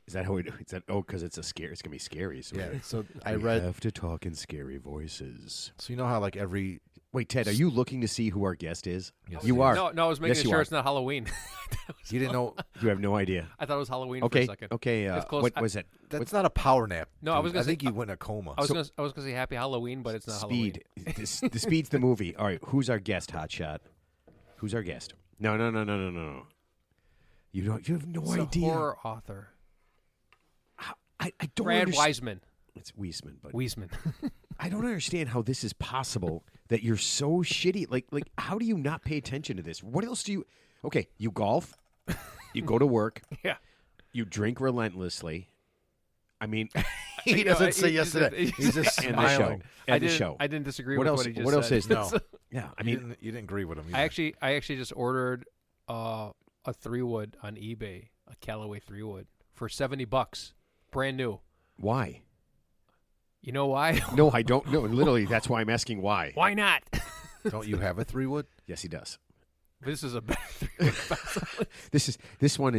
Is that how we do? Is that because it's a scare? It's gonna be scary. So Yeah. So we I read. have to talk in scary voices. So you know how like every Wait, Ted, are you looking to see who our guest is? Yes, You he are. is. No, I was making Yes, you sure are. it's not Halloween. you didn't know You have no idea. I thought it was Halloween Okay, for a second. okay. It's close. What was it? that's not a power nap. No, I dude. was gonna say- think you went in a coma. I was gonna say Happy Halloween, but it's not Speed. The Speed's the movie. All right, who's our guest? Hotshot. Who's our guest? No. You don't. You have no Halloween. It's a idea. horror author. I don't Brad understand. Wiseman. It's Wiesman, but Wiesman. I don't understand how this is possible that you're so shitty. Like, how do you not pay attention to this? What else do you? Okay, you golf, you go to work, Yeah. you drink relentlessly. I mean, he doesn't say yes to that. He's just and the show, smiling. and the show. I didn't disagree What with else? what he just What else said. is No. Yeah, I You mean, didn't agree with him. I either. actually just ordered a 3-wood on eBay, a Callaway 3-wood for $70, brand new. why? You know why? No, I don't know. Literally, that's why I'm asking why. Why not? Don't you have a 3-wood? Yes, he does. This is a better 3-wood. This one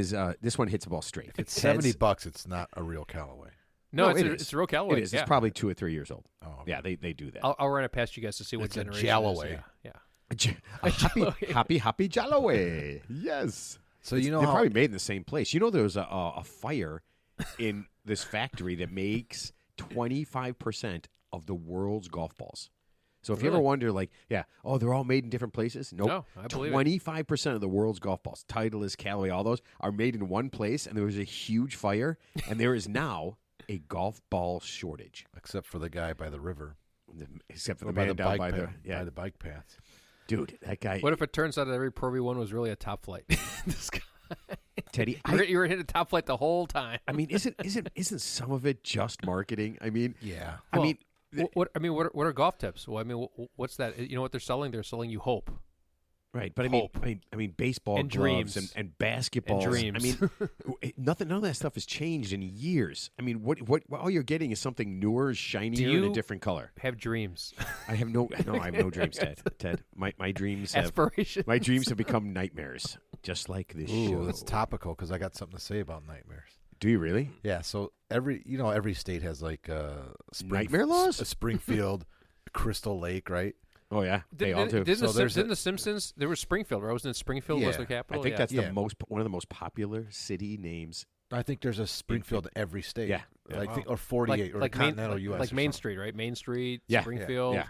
hits the ball straight. If it's Ted's- $70, it's not a real Callaway. No, it is. it's a real Callaway. It is. Yeah. It's probably 2 or 3 years old. Oh, okay. Yeah, they do that. I'll run it past you guys to see what It's a generation Jallaway. it is. Yeah. happy Jallaway. Yes. So you know they're how probably made in the same place. You know, there was a fire in this factory that makes 25% of the world's golf balls. So if you ever Really? wonder, like, they're all made in different places. Nope. No, I believe it. 25% of the world's golf balls, Titleist, Callaway, all those are made in one place, and there was a huge fire, and there is now a golf ball shortage. except for the guy by the river, Except for or the by man the down bike by the path, yeah, by the bike path. dude, that guy. What if it turns out that every Pro V1 was really a top flight? This guy. Teddy? You were hitting top flight the whole time. I mean, isn't some of it just marketing? I mean, Yeah. I mean, What are golf tips? Well, I mean, what's that? You know what they're selling? They're selling you hope. right? But Hope. I mean, baseball And gloves dreams. and basketballs. dreams. I mean, none of that stuff has changed in years. I mean, what all you're getting is something newer, shinier, in a you- different color. Have dreams, I have no dreams, Ted. Ted, my dreams have aspirations. my dreams have become nightmares, just like this Ooh, show. that's topical because I got something to say about nightmares. Do you really? Yeah. So every state has like Nightmare laws? a Springfield, Crystal Lake, right? Oh yeah, they all do. Didn't So the Simpsons? There was Springfield. Right? Wasn't it Springfield was Yeah. the capital? I think Yeah. that's Yeah. one of the most popular city names. I think there's a Springfield in every state. Yeah. I Wow. think or 48 or continental Main, U.S. like or Main something. Street, right? Main Street, Yeah. Springfield. Yeah.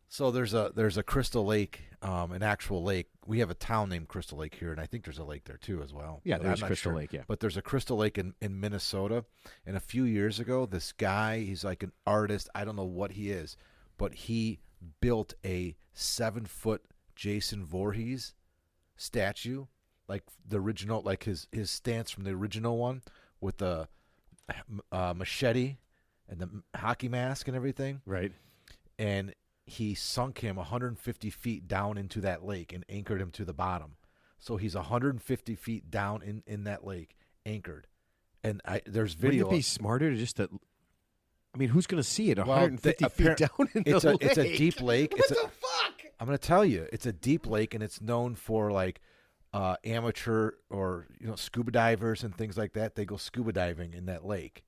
So there's a Crystal Lake, an actual lake. We have a town named Crystal Lake here, and I think there's a lake there too as well. Yeah, But there's I'm not Crystal sure. Lake, yeah. But there's a Crystal Lake in Minnesota, and a few years ago, this guy, he's like an artist. I don't know what he is, but he built a 7-foot Jason Voorhees statue, like the original, like his stance from the original one with the machete and the hockey mask and everything. Right. And he sunk him 150 feet down into that lake and anchored him to the bottom. So he's 150 feet down in that lake, anchored. And there's video. Wouldn't it be smarter to just to? I mean, who's going to see it? Well, 150 feet down in it's the a lake. it's a deep lake. What It's the fuck? I'm going to tell you, it's a deep lake, and it's known for like amateur or scuba divers and things like that. They go scuba diving in that lake,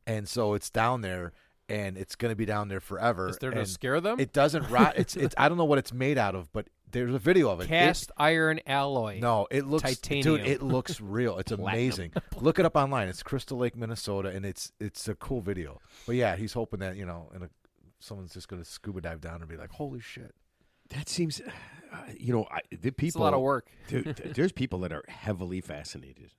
and so it's down there, and it's going to be down there forever. Is there to and scare them? It doesn't rot. It's I don't know what it's made out of, but there's a video of it. Cast iron alloy. No, it looks Titanium. Dude, it looks real. It's amazing. Look it up online. It's Crystal Lake, Minnesota, and it's a cool video. But yeah, he's hoping that someone's just going to scuba dive down and be like, "Holy shit!" That seems, the people. It's a lot of work. There's people that are heavily fascinated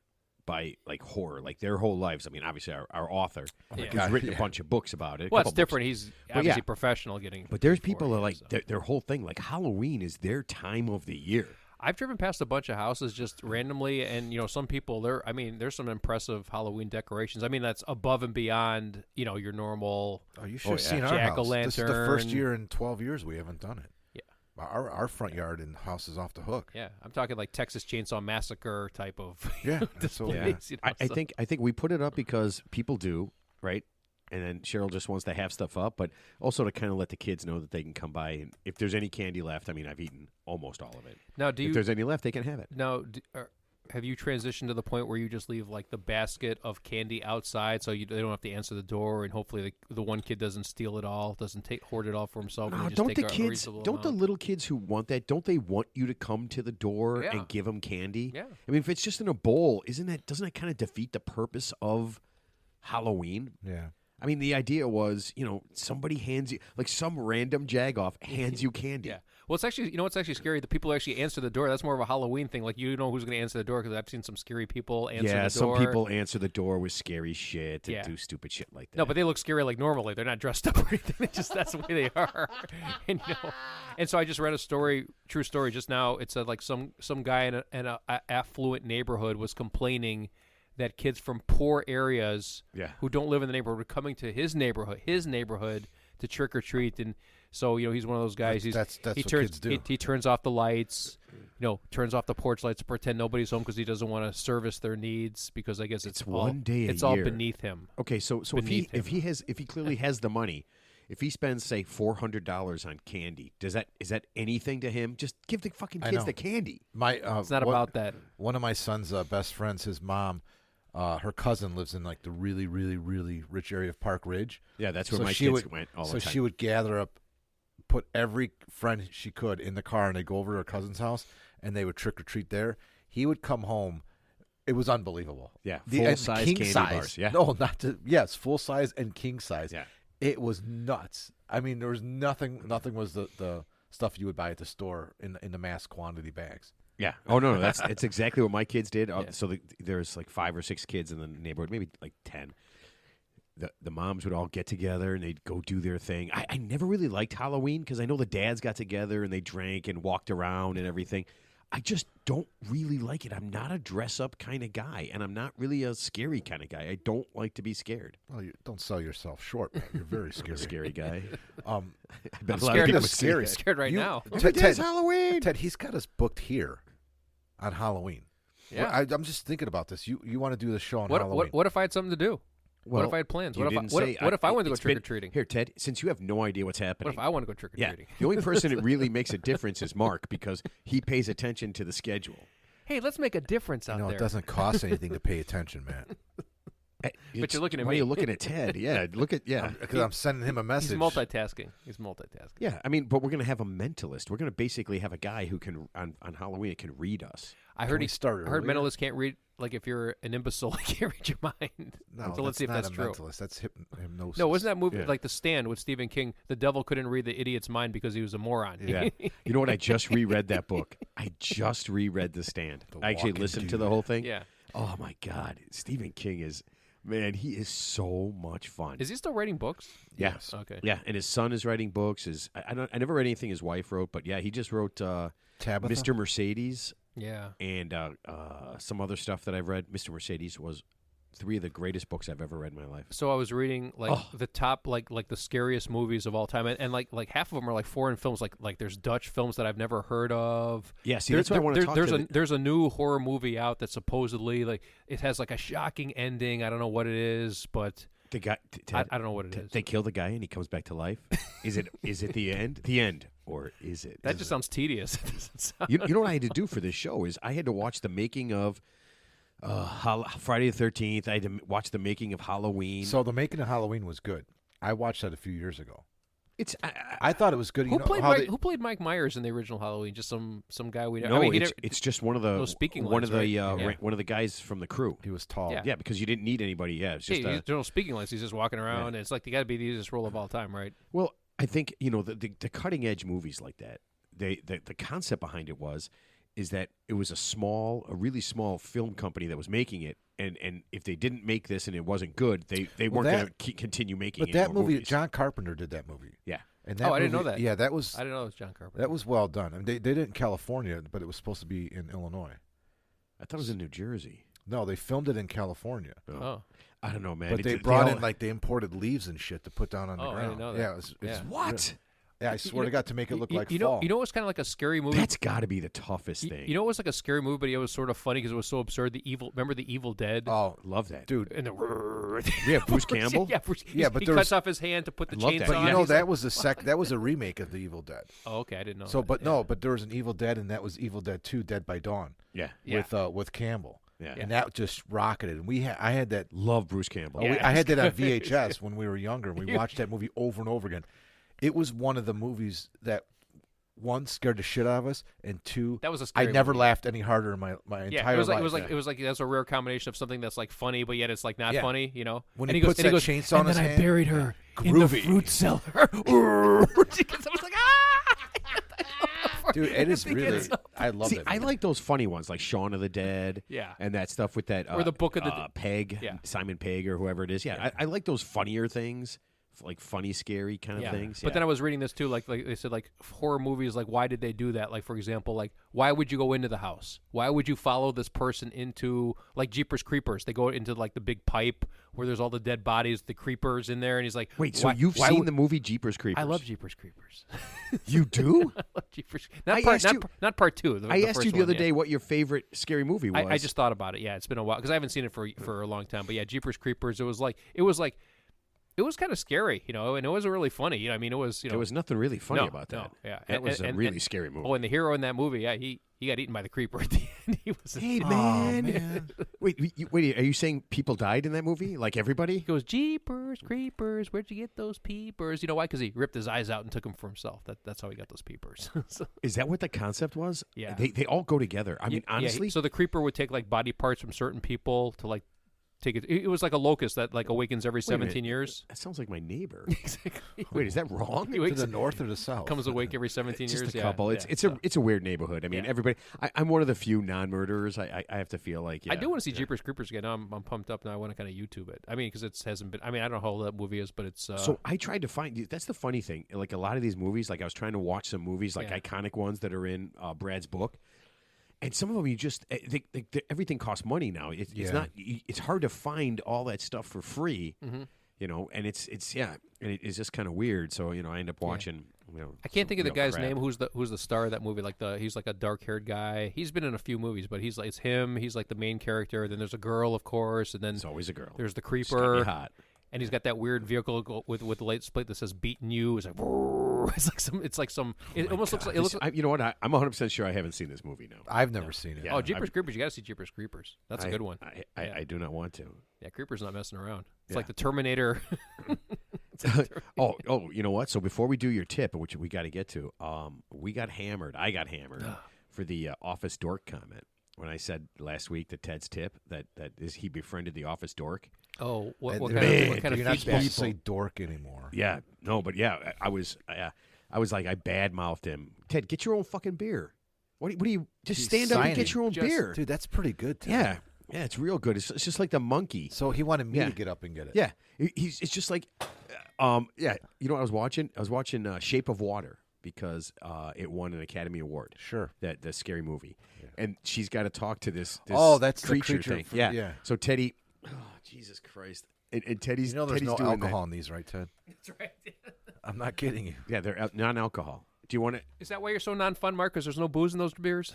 by like horror, like their whole lives. I mean, obviously our author my who's God, written yeah. a bunch of books about it. Well, couple it's different. books. He's But obviously yeah. professional getting. But there's for people that it, like so. their whole thing, like Halloween is their time of the year. I've driven past a bunch of houses just randomly, and some people there's some impressive Halloween decorations. I mean, that's above and beyond your normal. Oh, you should have yeah. seen our house. This is the first Jack-o'-lantern. year in 12 years we haven't done it. Yeah. Our front yard and house is off the hook. Yeah, I'm talking like Texas Chainsaw Massacre type of. Yeah, displays, absolutely. I think we put it up because people do, right? And then Cheryl just wants to have stuff up, but also to kind of let the kids know that they can come by. And if there's any candy left, I mean, I've eaten almost all of it. Now, If there's any left, they can have it. now have you transitioned to the point where you just leave like the basket of candy outside so they don't have to answer the door, and hopefully the one kid doesn't steal it all, doesn't hoard it all for himself? And No, you just don't take the a kids? reasonable Don't the amount? little kids who want that? Don't they want you to come to the door Yeah. and give them candy? Yeah. I mean, if it's just in a bowl, doesn't that kind of defeat the purpose of Halloween? Yeah. I mean, the idea was, somebody hands you, like some random jagoff hands you candy. Yeah. Well, it's actually, what's actually scary? The people who actually answer the door. That's more of a Halloween thing. Like, you know who's going to answer the door, because I've seen some scary people answer the door. Yeah, some people answer the door with scary shit and Yeah. do stupid shit like that. No, but they look scary like normally. They're not dressed up or anything. They just that's the way they are. And and so I just read a story, true story, just now. It said like some guy in a affluent neighborhood was complaining that kids from poor areas Yeah. who don't live in the neighborhood were coming to his neighborhood to trick or treat. And so he's one of those guys. That's he what turns kids do. He turns off the lights. Turns off the porch lights to pretend nobody's home because he doesn't want to service their needs, because I guess it's all, one day a it's all year. beneath him. Okay, so Beneath if he clearly has the money, if he spends say $400 on candy, is that anything to him? Just give the fucking I kids know. the candy. It's not about that. One of my son's best friends, his mom, her cousin lives in like the really, really, really rich area of Park Ridge. Yeah, that's where So my she kids would- went all So the time. she would gather up, put every friend she could in the car, and they'd go over to her cousin's house, and they would trick or treat there. He would come home. It was unbelievable. Yeah, And full-size king candy size. bars, yeah. No, not to. Yes, full size and king size. Yeah. It was nuts. I mean, there was nothing. Nothing was the stuff you would buy at the store in the mass quantity bags. Yeah. Oh no, that's exactly what my kids did. Yeah. So there's like 5 or 6 kids in the neighborhood, maybe like 10. The moms would all get together and they'd go do their thing. I never really liked Halloween because I know the dads got together and they drank and walked around and everything. I just don't really like it. I'm not a dress up kind of guy, and I'm not really a scary kind of guy. I don't like to be scared. Well, you don't sell yourself short, man. You're very I'm scary. a scary guy. Um, I bet I'm a lot scared. of I'm people scary. say that. Scared right You- now. Every day's Halloween. Ted, he's got us booked here on Halloween. Yeah. I'm just thinking about this. You want to do the show on What, Halloween? what if I had something to do? Well, what if I had plans? you What if didn't what say- if, what if I wanted to go it's been- trick or treating? Here, Ted, since you have no idea what's happening. What if I want to go trick or Yeah, treating? the only person that really makes a difference is Mark because he pays attention to the schedule. Hey, let's make a difference out You know, there. it doesn't cost anything to pay attention, man. But you're looking at why me. are you looking at Ted? Yeah, look at Because I'm sending him a message. He's multitasking. Yeah, I mean, but we're going to have a mentalist. We're going to basically have a guy who can on Halloween can read us. I Can heard we start I heard earlier? mentalists can't read. Like if you're an imbecile, they can't read your mind. No, so let's see if not that's a true. mentalist. That's hypnosis. No, wasn't that movie Yeah. like The Stand with Stephen King? The devil couldn't read the idiot's mind because he was a moron. Yeah, you know what? I just reread that book. I just reread The Stand. The I actually Walking listened to Dude. the whole thing. Yeah. Oh my God, Stephen King is man. He is so much fun. Is he still writing books? Yeah. Yes. Okay. Yeah, and his son is writing books. I never read anything his wife wrote, but yeah, he just wrote Tabitha? Mr. Mercedes Yeah. and some other stuff that I've read. Mr. Mercedes was 3 of the greatest books I've ever read in my life. So I was reading like Oh. the top like the scariest movies of all time, and like half of them are like foreign films. Like there's Dutch films that I've never heard of. Yeah, see, that's why I want to talk there's to a there's a new horror movie out that supposedly like it has like a shocking ending. I don't know what it is, but the guy. I don't know what it is. They kill the guy and he comes back to life. Is it the end? The end, or is it? That is just it- sounds tedious. It doesn't sound- You know what I had to do for this show is I had to watch the making of Friday the 13th. I had to watch the making of Halloween. So the making of Halloween was good. I watched that a few years ago. it's I thought it was good. who played Mike Myers in the original Halloween? Just some guy we know. no, I mean, he it's, never- it's just one of the those speaking one lines, of the right? Yeah. one of the guys from the crew. He was tall. Yeah. Yeah, because you didn't need anybody. Yeah, it's just there's no speaking lines. He's just walking around. And it's like they got to be the easiest role of all time, right? well, I think the cutting edge movies like that. The concept behind it is that it was a really small film company that was making it, and if they didn't make this and it wasn't good, they Well, weren't going that- to continue making. But any that more movie, movies. John Carpenter did that movie. Yeah, And that Oh, I didn't know movie- that. Yeah, that was I didn't know it was John Carpenter. that was well done. I mean, they did it in California, but it was supposed to be in Illinois. I thought it was in New Jersey. No, they filmed it in California. Oh, I don't know, man. But they It- brought all- in they imported leaves and shit to put down on the Oh, I ground. didn't know that. Yeah, it was Yeah. what? Yeah, I swear to God, to make it look like you fall. know what's kind of like a scary movie. That's got to be the toughest thing. You know, it was like a scary movie, but it was sort of funny because it was so absurd. Remember the Evil Dead? Oh, Love that. dude. And the Yeah, Bruce Campbell. Yeah, but he there cuts was- off his hand to put the love chainsaw. that. But on. you know He's that like, was that was a remake of the Evil Dead. oh, okay, I didn't know. So, that. but Yeah. no, but there was an Evil Dead, and that was Evil Dead 2: Dead by Dawn Yeah. Yeah. with Campbell. Yeah. And that just rocketed. And I had that. Love Bruce Campbell. Yeah. I had that on VHS when we were younger, and we watched that movie over and over again. It was one of the movies that, one, scared the shit out of us, and two, That was a I scary never movie. laughed any harder in my Yeah, entire it was like life. it was like that's a rare combination of something that's like funny, but yet it's like not Yeah. funny. You know, When and he goes, puts and that goes, chainsaw and in his then I hand. buried her in the Groovy. fruit cellar. I was like, ah! Dude, it is think really. it's- I love See, it. I like those funny ones, like Shaun of the Dead. Yeah. And that stuff with that. Or the Book of the Peg. Yeah. Simon Pegg or whoever it is. Yeah, I like those funnier things, like funny, scary kind of things. But then I was reading this too, like they said, like horror movies, like why did they do that? Like for example, like why would you go into the house? Why would you follow this person into like Jeepers Creepers? They go into like the big pipe where there's all the dead bodies, the creepers in there, and he's like, Wait, so why- you've why seen would- the movie Jeepers Creepers? I love Jeepers Creepers. You do? I love Jeepers. I Not part, asked not, you- par- not part two. I asked you the other yeah. day what your favorite scary movie was. I just thought about it. Yeah, it's been a while because I haven't seen it for a long time. But yeah, Jeepers Creepers. It was kind of scary, you know, and it wasn't really funny. You know, I mean, it was, you know, there was nothing really funny no, about no, that. yeah, That was a and- really scary movie. Oh, and the hero in that movie, yeah, he got eaten by the creeper at the end. He was. Hey, Oh, man. man. Wait, are you saying people died in that movie? Like everybody? He goes, Jeepers Creepers, where'd you get those peepers? You know why? Because he ripped his eyes out and took them for himself. That's how he got those peepers. So, Is that what the concept was? Yeah. They all go together. I mean, yeah, honestly. so the creeper would take like body parts from certain people to like take it. It was like a locust that like awakens every Wait a minute. 17 years. That sounds like my neighbor. Exactly. Wait, is that wrong? He to wakes, the north or the south? comes awake every 17 Just years. a couple. Yeah, It's a weird neighborhood. I mean, Yeah. everybody. I'm one of the few non-murderers. I have to feel like. Yeah, I do want to see Jeepers Creepers again. Now I'm pumped up now. I want to kind of YouTube it. I mean, because it hasn't been. I mean, I don't know how old that movie is, but it's. So I tried to find. That's the funny thing. Like a lot of these movies, like I was trying to watch some movies, like Yeah. iconic ones that are in Brad's book, and some of them you just everything costs money now. It's Yeah. not. It's hard to find all that stuff for free. Mhm. You know, and it's and it's just kind of weird. So you know, I end up watching. You know, I can't some think of the real guy's crap. name. Who's the star of that movie? Like he's like a dark haired guy. He's been in a few movies, but he's like it's him. He's like the main character. Then there's a girl, of course, and then It's always a girl. there's the She's gotta be creeper, hot. and he's got that weird vehicle with the light split that says "beating you." It's like it's like some. It almost looks like it looks. Like, You know what? I'm 100% sure I haven't seen this movie now. I've never seen it. Yeah. oh, Jeepers Creepers! You got to see Jeepers Creepers. That's a good one. I do not want to. Yeah, Creeper's not messing around. It's Yeah. like the Terminator. Oh, you know what? So before we do your tip, which we got to get to, we got hammered. I got hammered for the office dork comment when I said last week that Ted's tip that is he befriended the office dork. Oh, what And kind man, of what kind You're of not feedback? supposed to say dork anymore. Yeah, no, but yeah, I was like I badmouthed him. Ted, get your own fucking beer. What do you just He's stand up and get signing. your own Just- beer? Dude, that's pretty good. Tim. Yeah, it's real good. It's just like the monkey. So he wanted me Yeah. to get up and get it. Yeah, it's just like, yeah. You know what I was watching? I was watching Shape of Water because it won an Academy Award. Sure. That the scary movie, and she's got to talk to this. Oh, that's the creature creature thing. from- yeah. yeah. So Teddy, oh Jesus Christ, and Teddy's You know there's Teddy's no doing alcohol in these, right, Ted? That's right. I'm not kidding you. That. Yeah, they're non-alcohol. Do you want to? Is that why you're so non-fun, Mark? Because there's no booze in those beers.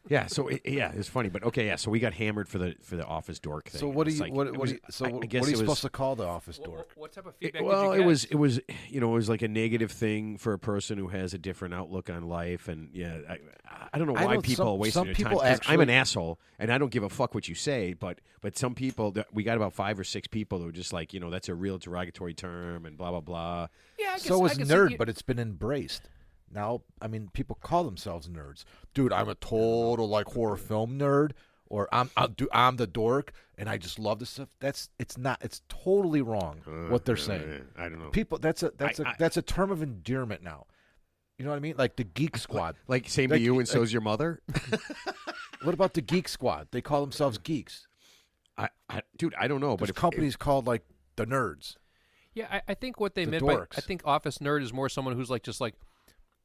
Yeah. So it's funny, but okay. Yeah. So we got hammered for the office dork thing. So what do It's you like- what it what was- do you, so I what guess are you it was- supposed to call the office dork? What type of feedback Well, did you get? it was it was like a negative thing for a person who has a different outlook on life, and yeah, I don't know I why know people some- are wasting some their people time. 'Cause I'm an actually- asshole, and I don't give a fuck what you say. But some people, we got about 5 or 6 people who are just like, that's a real derogatory term, and blah blah blah. Yeah, I guess, So I is guess nerd, you- but it's been embraced. Now, I mean, people call themselves nerds. Dude, I'm a total like horror film nerd, or I'm the dork, and I just love this stuff. It's totally wrong what they're saying. I don't know. People, that's I- a term of endearment now. You know what I mean? Like the Geek Squad. Like same to Like- you, and so's your mother. What about the Geek Squad? They call themselves geeks. Dude, I don't know, but There's if companies called like the nerds. Yeah, I think what they The meant by dorks. I think office nerd is more someone who's like just like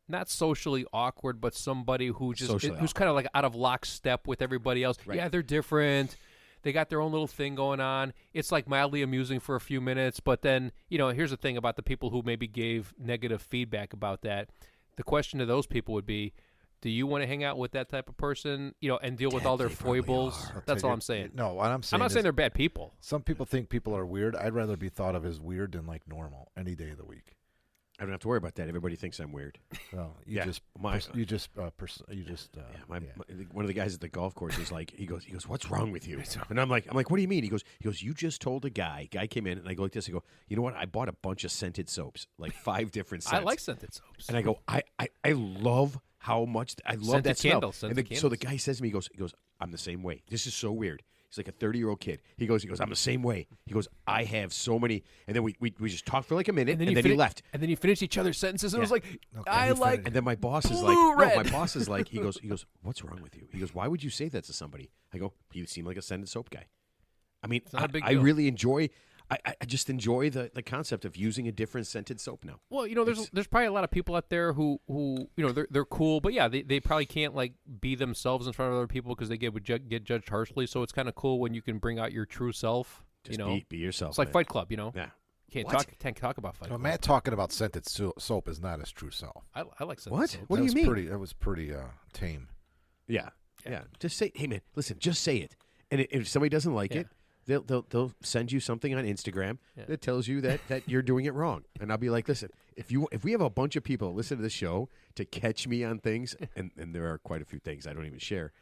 not socially awkward, but somebody who just Socially who's kind of like out of lockstep with everybody else. Right. Yeah, they're different. they got their own little thing going on. It's like mildly amusing for a few minutes, but then, here's the thing about the people who maybe gave negative feedback about that. The question to those people would be, do you want to hang out with that type of person, and deal with all their they probably foibles? are. That's all I'm saying. No, what I'm saying I'm not is saying they're bad people. some people think people are weird. I'd rather be thought of as weird than like normal any day of the week. I don't have to worry about that. Everybody thinks I'm weird. Well, Yeah, one of the guys at the golf course is like, he goes, what's wrong with you? And I'm like, what do you mean? He goes, you just told a guy came in, and I go like this. I go, you know what? I bought a bunch of scented soaps, like 5 different scents. I like scented soaps. And I go, I love how much I love Scented that smell. candles, And scented so the candles. guy says to me, he goes, I'm the same way. This is so weird. He's like a 30-year-old kid. He goes, I'm the same way. He goes, I have so many. And then we just talked for like a minute, and then he left. And then you finished each other's sentences, and it was like, I he like. finished. And then my boss is Blue like, no, red. my boss is like, he goes, what's wrong with you? He goes, why would you say that to somebody? I go, you seem like a scented soap guy. I mean, not a big I deal. really enjoy. I just enjoy the concept of using a different scented soap now. Well, there's probably a lot of people out there who they're cool, but yeah, they probably can't like be themselves in front of other people because they get judged harshly. So it's kind of cool when you can bring out your true self. Just be yourself. It's like man. Fight Club, Yeah. Can't What? talk about Fight Well, Club. Matt talking about scented soap is not his true self. I like scented What? soap. What do you mean? That was pretty tame. Yeah. Just say, hey man, listen, just say it. And if somebody doesn't like Yeah. it, they'll send you something on Instagram Yeah. that tells you that you're doing it wrong. And I'll be like, listen, if we have a bunch of people listen to the show to catch me on things, and there are quite a few things I don't even share,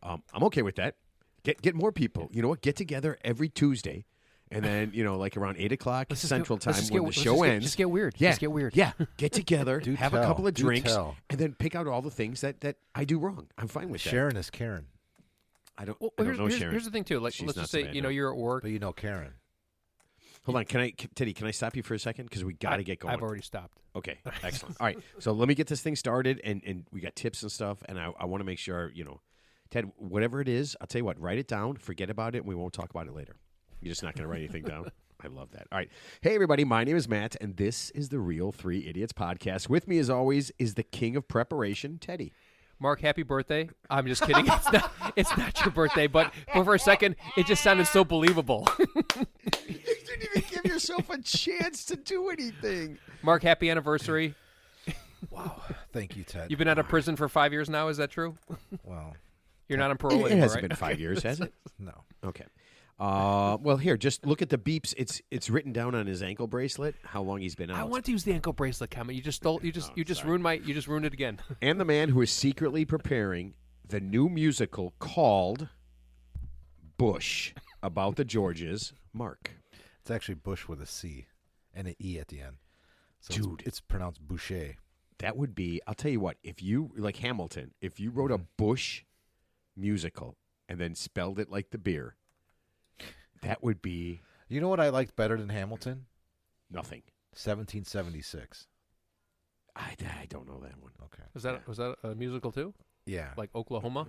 I'm okay with that. Get more people. You know what? Get together every Tuesday. And then, like around 8 o'clock Let's just Central get- let's Time just when get- the let's show just get- ends. just get weird. Yeah. Just get weird. Yeah. Get together, Do have a tell. couple of Do drinks, tell. and then pick out all the things that I do wrong. I'm fine with that. Sharon is Karen, I don't Well, know Sharon. here's the thing too. Like, She's let's not just say Samantha. you're at work. but you know Karen. Hold on, Teddy, can I stop you for a second? Because we got to get going. I've already stopped. Okay, excellent. All right, so let me get this thing started, and we got tips and stuff, and I want to make sure, Ted, whatever it is, I'll tell you what, write it down, forget about it, and we won't talk about it later. You're just not going to write anything down? I love that. All right. Hey, everybody, my name is Matt, and this is the Real 3 Idiots podcast. With me, as always, is the king of preparation, Teddy. Mark, happy birthday. I'm just kidding. It's not your birthday, but for a second, it just sounded so believable. You didn't even give yourself a chance to do anything. Mark, happy anniversary. Wow. Thank you, Ted. You've been out of prison for 5 years now. Is that true? Well, You're not on parole It anymore, hasn't right? been 5 years, has it? no. Okay. Well, here, just look at the beeps. It's written down on his ankle bracelet how long he's been out. I wanted to use the ankle bracelet comment. You just stole. You just ruined my. You just ruined it again. And the man who is secretly preparing the new musical called Bush about the Georges, Mark. It's actually Bush with a C and an E at the end. So Dude. it's pronounced Boucher. That would be, I'll tell you what, if you, like Hamilton, if you wrote a Bush musical and then spelled it like the beer, that would be You know what I liked better than Hamilton? nothing. 1776. I don't know that one. Okay. Was that a musical too? Yeah, Like Oklahoma?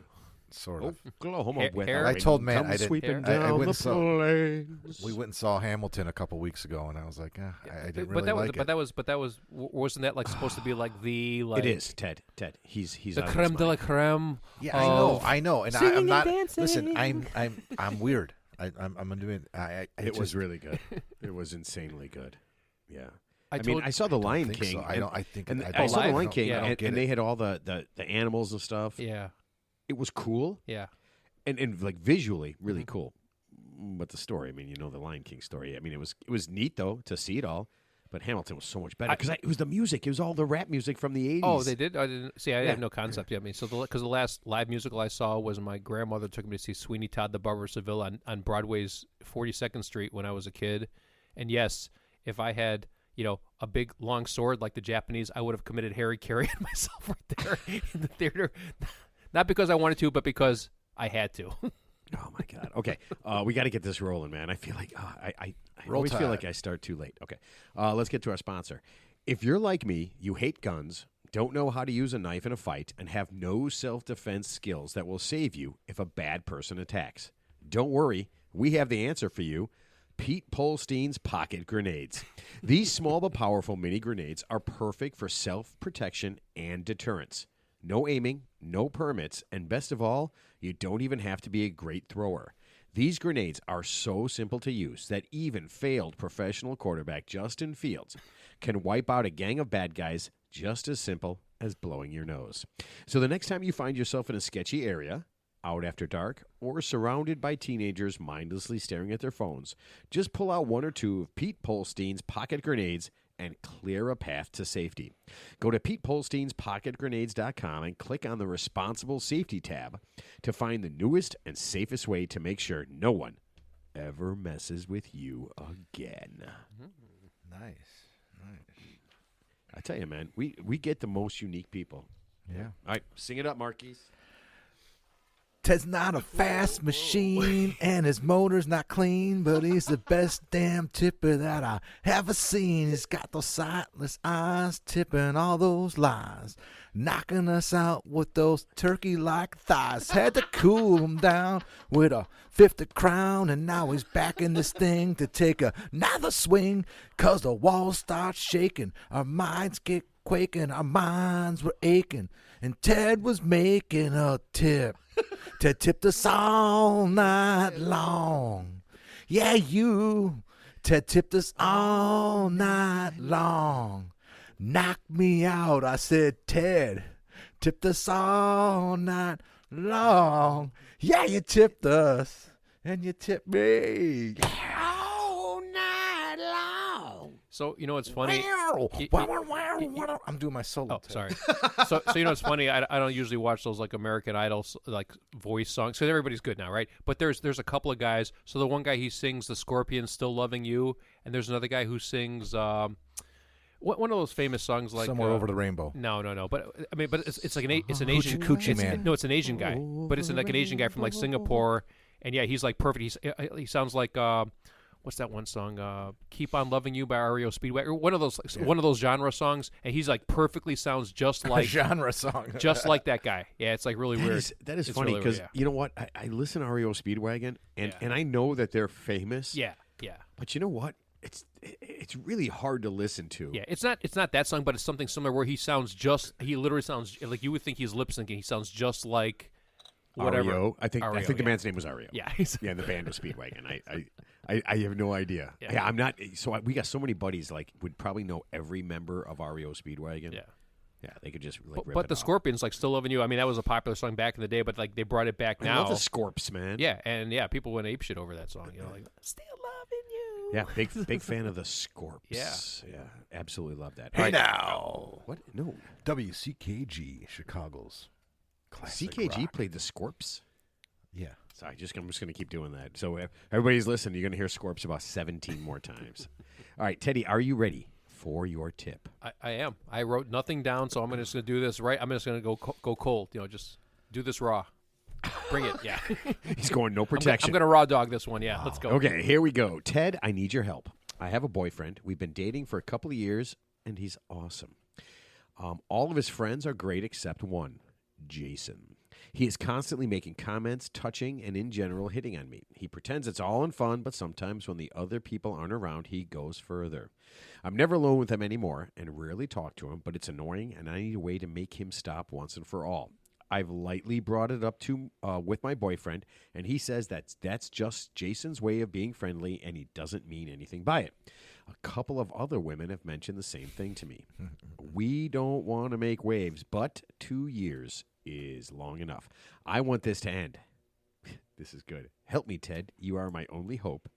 sort of. Oklahoma Hair- weather. hair? I told Matt Come I didn't- sweeping Hair? down I went the and saw- plains. We went and saw Hamilton a couple weeks ago, and I was like, I didn't but really that was. like But it. that was. Wasn't that like supposed to be like the like? It is Ted. He's The out of his creme de la mind. creme. Yeah, of I know, and singing I'm and not. dancing. Listen, I'm weird. I'm doing. It was really good. It was insanely good. Yeah. I I mean, told- I saw The Lion think King. so. I and- don't. I think. And I I saw The Live? Lion King, Yeah. I don't and, get and it. they had all the animals and stuff. Yeah. It was cool, Yeah. and like visually really cool. But the story, I mean, you know the Lion King story. I mean, it was neat though to see it all. But Hamilton was so much better because it was the music. It was all the rap music from the 80s. Oh, they did. I didn't see. I Yeah. had no concept yet. I mean, so because the last live musical I saw was my grandmother took me to see Sweeney Todd the Barber of Seville on Broadway's 42nd Street when I was a kid. And yes, if I had a big long sword like the Japanese, I would have committed Harry Carey on myself right there in the theater. Not because I wanted to, but because I had to. Oh my God. Okay, we got to get this rolling, man. I feel like I Roll always feel Tide. like I start too late. Okay, let's get to our sponsor. If you're like me, you hate guns, don't know how to use a knife in a fight, and have no self-defense skills that will save you if a bad person attacks. Don't worry, we have the answer for you. Pete Polstein's pocket grenades. These small but powerful mini grenades are perfect for self-protection and deterrence. No aiming, no permits, and best of all, you don't even have to be a great thrower. These grenades are so simple to use that even failed professional quarterback Justin Fields can wipe out a gang of bad guys just as simple as blowing your nose. So the next time you find yourself in a sketchy area, out after dark, or surrounded by teenagers mindlessly staring at their phones, just pull out one or two of Pete Polstein's pocket grenades and clear a path to safety. Go to PetePolstein'sPocketGrenades.com and click on the Responsible Safety tab to find the newest and safest way to make sure no one ever messes with you again. Nice. I tell you, man, we get the most unique people. Yeah. All right, sing it up, Marquise. Ted's not a fast machine, and his motor's not clean, but he's the best damn tipper that I ever seen. He's got those sightless eyes, tipping all those lies, knocking us out with those turkey-like thighs. Had to cool him down with a 50 crown, and now he's back in this thing to take another swing, 'cause the walls start shaking, our minds get quaking, our minds were aching, and Ted was making a tip. Ted tipped us all night long. Yeah, you. Ted tipped us all night long. Knocked me out. I said, Ted tipped us all night long. Yeah, you tipped us. And you tipped me. All night long. So you know what's funny? I'm doing my solo. Oh, sorry. So you know what's funny? I don't usually watch those like American Idol like voice songs because everybody's good now, right? But there's a couple of guys. So the one guy he sings the Scorpions "Still Loving You," and there's another guy who sings one of those famous songs like Somewhere Over the Rainbow. No. But I mean, but it's like it's an Asian Coochie Man. No, it's an Asian guy, but it's like an Asian guy from like Singapore, and yeah, he's like perfect. He sounds like. What's that one song? "Keep on Loving You" by REO Speedwagon. Or one of those genre songs, and he's like perfectly sounds just like genre song, just like that guy. Yeah, it's like really weird. That is It's funny really because weird, you know what? I listen to REO Speedwagon, and I know that they're famous. Yeah. But you know what? It's really hard to listen to. Yeah, it's not that song, but it's something similar where he literally sounds like you would think he's lip syncing. He sounds just like whatever. REO. I think REO, the man's name was REO. Yeah, Yeah, and the band was Speedwagon. I have no idea. Yeah. Yeah, I'm not. So we got so many buddies like would probably know every member of REO Speedwagon. Yeah. Yeah, they could just like. rip But it the off. Scorpions like "Still Loving You." I mean, that was a popular song back in the day, but like they brought it back I now. love the Scorps, man. Yeah, and yeah, people went apeshit over that song. You know, like "Still Loving You." Yeah, big fan of the Scorps. Yeah. Yeah, absolutely love that. Hey All right. now. What? No. WCKG, Chicago's classic CKG rock. played the Scorps. Yeah. Sorry, I'm just going to keep doing that. So everybody's listening. You're going to hear Scorps about 17 more times. All right, Teddy, are you ready for your tip? I am. I wrote nothing down, so I'm just going to do this right. I'm just going to go cold. You know, just do this raw. Bring it. Yeah. He's going no protection. I'm going to raw dog this one. Yeah, let's go. Okay, here we go. Ted, I need your help. I have a boyfriend. We've been dating for a couple of years, and he's awesome. All of his friends are great except one, Jason. He is constantly making comments, touching, and in general hitting on me. He pretends it's all in fun, but sometimes when the other people aren't around, he goes further. I'm never alone with him anymore and rarely talk to him, but it's annoying, and I need a way to make him stop once and for all. I've lightly brought it up with my boyfriend, and he says that's just Jason's way of being friendly, and he doesn't mean anything by it. A couple of other women have mentioned the same thing to me. We don't want to make waves, but 2 years is long enough. I want this to end. This is good. Help me, Ted. You are my only hope.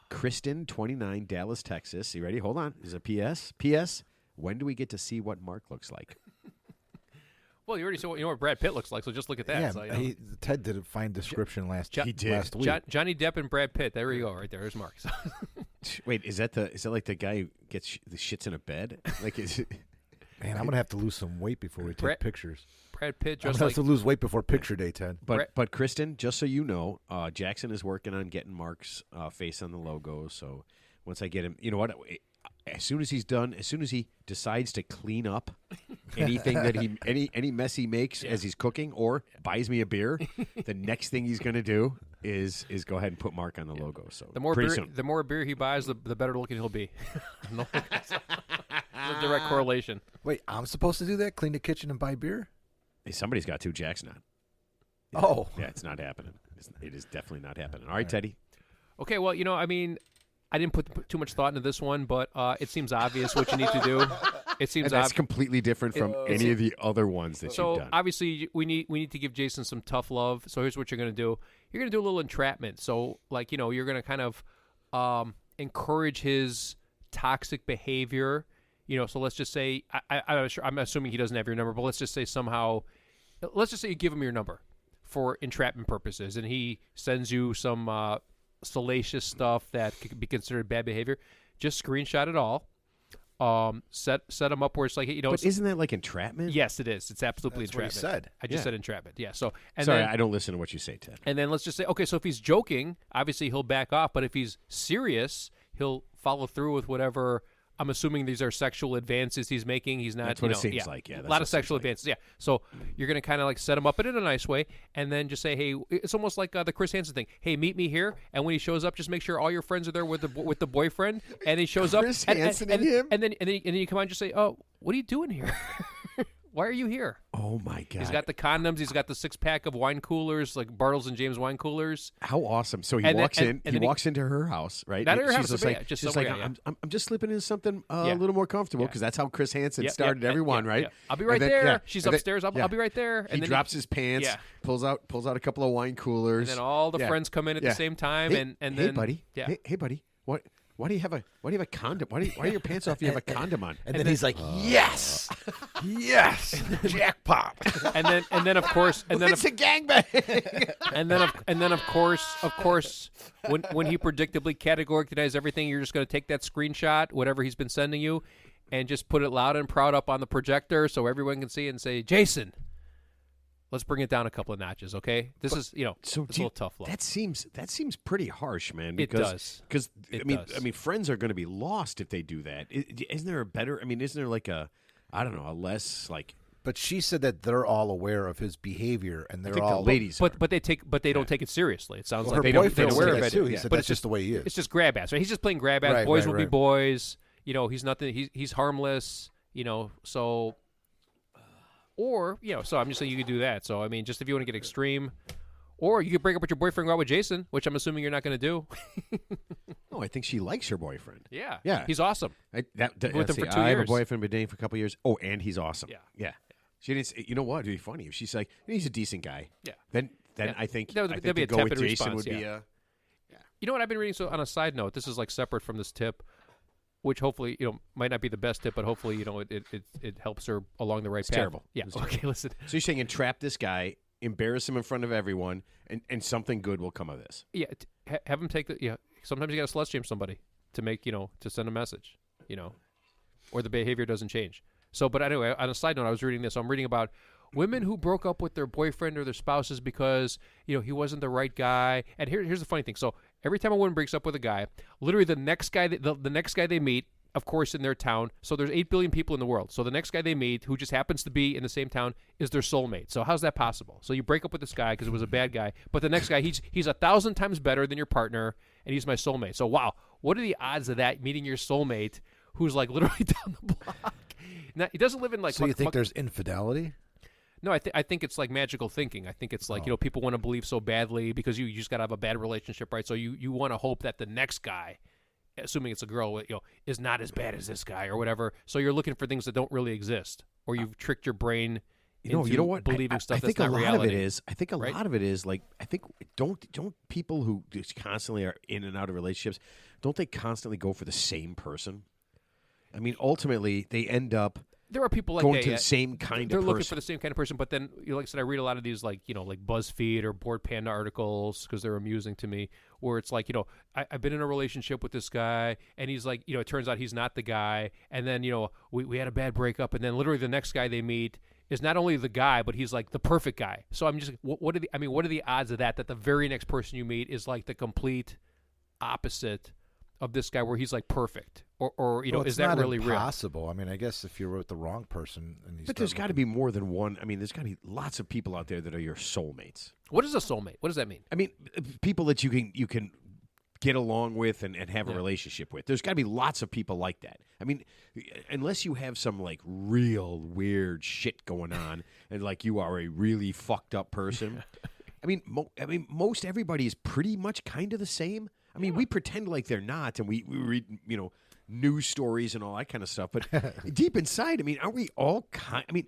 Kristen, 29, Dallas, Texas. You ready? Hold on. There's a P.S. P.S. When do we get to see what Mark looks like? Well, you already saw what Brad Pitt looks like, so just look at that. Yeah, So, you know. Ted did a fine description last He did. last week. Johnny Depp and Brad Pitt. There you go, right there. There's Mark. Wait, is that like the guy who gets the shits in a bed? Like, is it? Man, I'm gonna have to lose some weight before we take Brad- pictures. Brad Pitt I'm just gonna like have to lose weight before picture day, Ted. But Kristen, just so you know, Jackson is working on getting Mark's face on the logo. So once I get him, you know what? As soon as he's done, as soon as he decides to clean up anything that any mess he makes as he's cooking or buys me a beer, the next thing he's going to do is go ahead and put Mark on the logo. So the more pretty beer, soon. the more beer he buys, the better looking he'll be. No, it's a direct correlation. Wait, I'm supposed to do that? Clean the kitchen and buy beer? Hey, somebody's got to. Jack's not. Oh, Yeah, it's not happening. It is definitely not happening. All right, Teddy. Okay, well, I mean, I didn't put too much thought into this one, but it seems obvious what you need to do. It seems And that's obvious. completely different from any of the other ones that So you've done. obviously we need to give Jason some tough love. So here's what you're going to do. You're going to do a little entrapment. So like, you're going to kind of encourage his toxic behavior. So let's just say I'm assuming he doesn't have your number, but let's just say you give him your number for entrapment purposes, and he sends you some salacious stuff that could be considered bad behavior. Just screenshot it all. Set him up where it's like, but isn't that like entrapment? Yes, it is. It's absolutely That's what he entrapment. said. I just Yeah. said entrapment. Yeah. So Sorry, then, I don't listen to what you say, Ted. and then let's just say, okay, so if he's joking, obviously he'll back off. But if he's serious, he'll follow through with whatever. I'm assuming these are sexual advances he's making. He's not. That's what it seems like, yeah, a that's lot what of it sexual seems like. advances. Yeah. So you're gonna kind of like set him up in a nice way, and then just say, hey, it's almost like the Chris Hansen thing. Hey, meet me here, and when he shows up, just make sure all your friends are there with the boyfriend, and he shows Chris up, Hansen and him? and then you come on, and just say, oh, what are you doing here? Why are you here? Oh my God! He's got the condoms. He's got the 6-pack of wine coolers, like Bartles and James wine coolers. How awesome! So he And then- walks and- in. and He then he- walks into her house, right? Not her She's house, just but like, yeah, just she's somewhere, like, yeah. I'm just slipping into something a Yeah. little more comfortable Yeah. because that's how Chris Hansen Yeah, started yeah, everyone, yeah, right? yeah. I'll be And right then- there. yeah. She's And then- upstairs. yeah. I'll be right there. And He then drops his pants, Yeah. pulls out a couple of wine coolers, And then all the Yeah. friends come in at Yeah. the same time, Hey, and hey, then buddy, yeah. hey, buddy, what? Why do you have a condom? Why are your pants off? You have a condom on. And then he's like, yes, yes, jackpot. and then of course, It's a gangbang. and then of course, when he predictably categorically denies everything, you're just going to take that screenshot, whatever he's been sending you, and just put it loud and proud up on the projector so everyone can see it and say, Jason, let's bring it down a couple of notches, okay? This is So it's a little tough love. That seems pretty harsh, man. It Because, does. Because It I does. mean, friends are going to be lost if they do that. Isn't there a better? I mean, isn't there like a less like? But she said that they're all aware of his behavior, and I they're think all. the ladies. are. But they don't take it seriously. It sounds Well, like her they don't. boyfriend They're said aware of that it. too. He said But that's just the way he is. It's just grab ass, right? He's just playing grab ass. Right, Boys right, will be right. boys. He's nothing. He's harmless. So. Or so I'm just saying you could do that. So I mean, just if you want to get extreme, or you could break up with your boyfriend, go out with Jason, which I'm assuming you're not going to do. No, I think she likes her boyfriend. Yeah, Yeah. he's awesome. With With him for 2 I have a years. boyfriend, been dating for a couple years. Oh, and he's awesome. Yeah. She didn't. You know what? It'd be funny if she's like, he's a decent guy. Yeah. Then Yeah. I think That would- I think that'd be to a go with tepid Jason response, would be yeah. a. You know what I've been reading? So on a side note, this is like separate from this tip, which hopefully might not be the best tip, but hopefully it helps her along the right path. terrible. Yeah. It's Okay. Listen. So you're saying entrap this guy, embarrass him in front of everyone, and something good will come of this. Yeah. Have him take the. Yeah. Sometimes you got to slut shame somebody to make to send a message. Or the behavior doesn't change. So, but anyway, on a side note, I was reading this. I'm reading about women who broke up with their boyfriend or their spouses because he wasn't the right guy. And here's the funny thing. So every time a woman breaks up with a guy, literally the next guy the next guy they meet, of course, in their town. So there's 8 billion people in the world. So the next guy they meet, who just happens to be in the same town, is their soulmate. So how's that possible? So you break up with this guy because it was a bad guy, but the next guy he's 1,000 times better than your partner, and he's my soulmate. So wow, what are the odds of that meeting your soulmate, who's like literally down the block? Now, he doesn't live in like. So you think there's infidelity? No, I think it's like magical thinking. I think it's like people want to believe so badly because you just got to have a bad relationship, right? So you want to hope that the next guy, assuming it's a girl, is not as bad as this guy or whatever. So you're looking for things that don't really exist, or you've tricked your brain. You into know what? Believing stuff I think that's not a lot reality. of it is. I think a right? lot of it is like I think don't people who just constantly are in and out of relationships, don't they constantly go for the same person? I mean, ultimately they end up There are people like going that. to yeah. the same kind They're of looking person. for the same kind of person, but then, like I said, I read a lot of these, like like BuzzFeed or Board Panda articles because they're amusing to me. Where it's like, I've been in a relationship with this guy, and he's like, it turns out he's not the guy, and then we had a bad breakup, and then literally the next guy they meet is not only the guy, but he's like the perfect guy. So I'm just, what are the odds of that the very next person you meet is like the complete opposite of this guy, where he's like perfect, or Well, is it's that not really real? impossible. I mean, I guess if you're with the wrong person, and But there's got to be more than one. I mean, there's got to be lots of people out there that are your soulmates. What is a soulmate? What does that mean? I mean, people that you can get along with and have a Yeah. relationship with. There's got to be lots of people like that. I mean, unless you have some like real weird shit going on and like you are a really fucked up person. I mean, most everybody is pretty much kind of the same. I mean, we pretend like they're not, and we read, news stories and all that kind of stuff. But deep inside, I mean, aren't we all kind? I mean,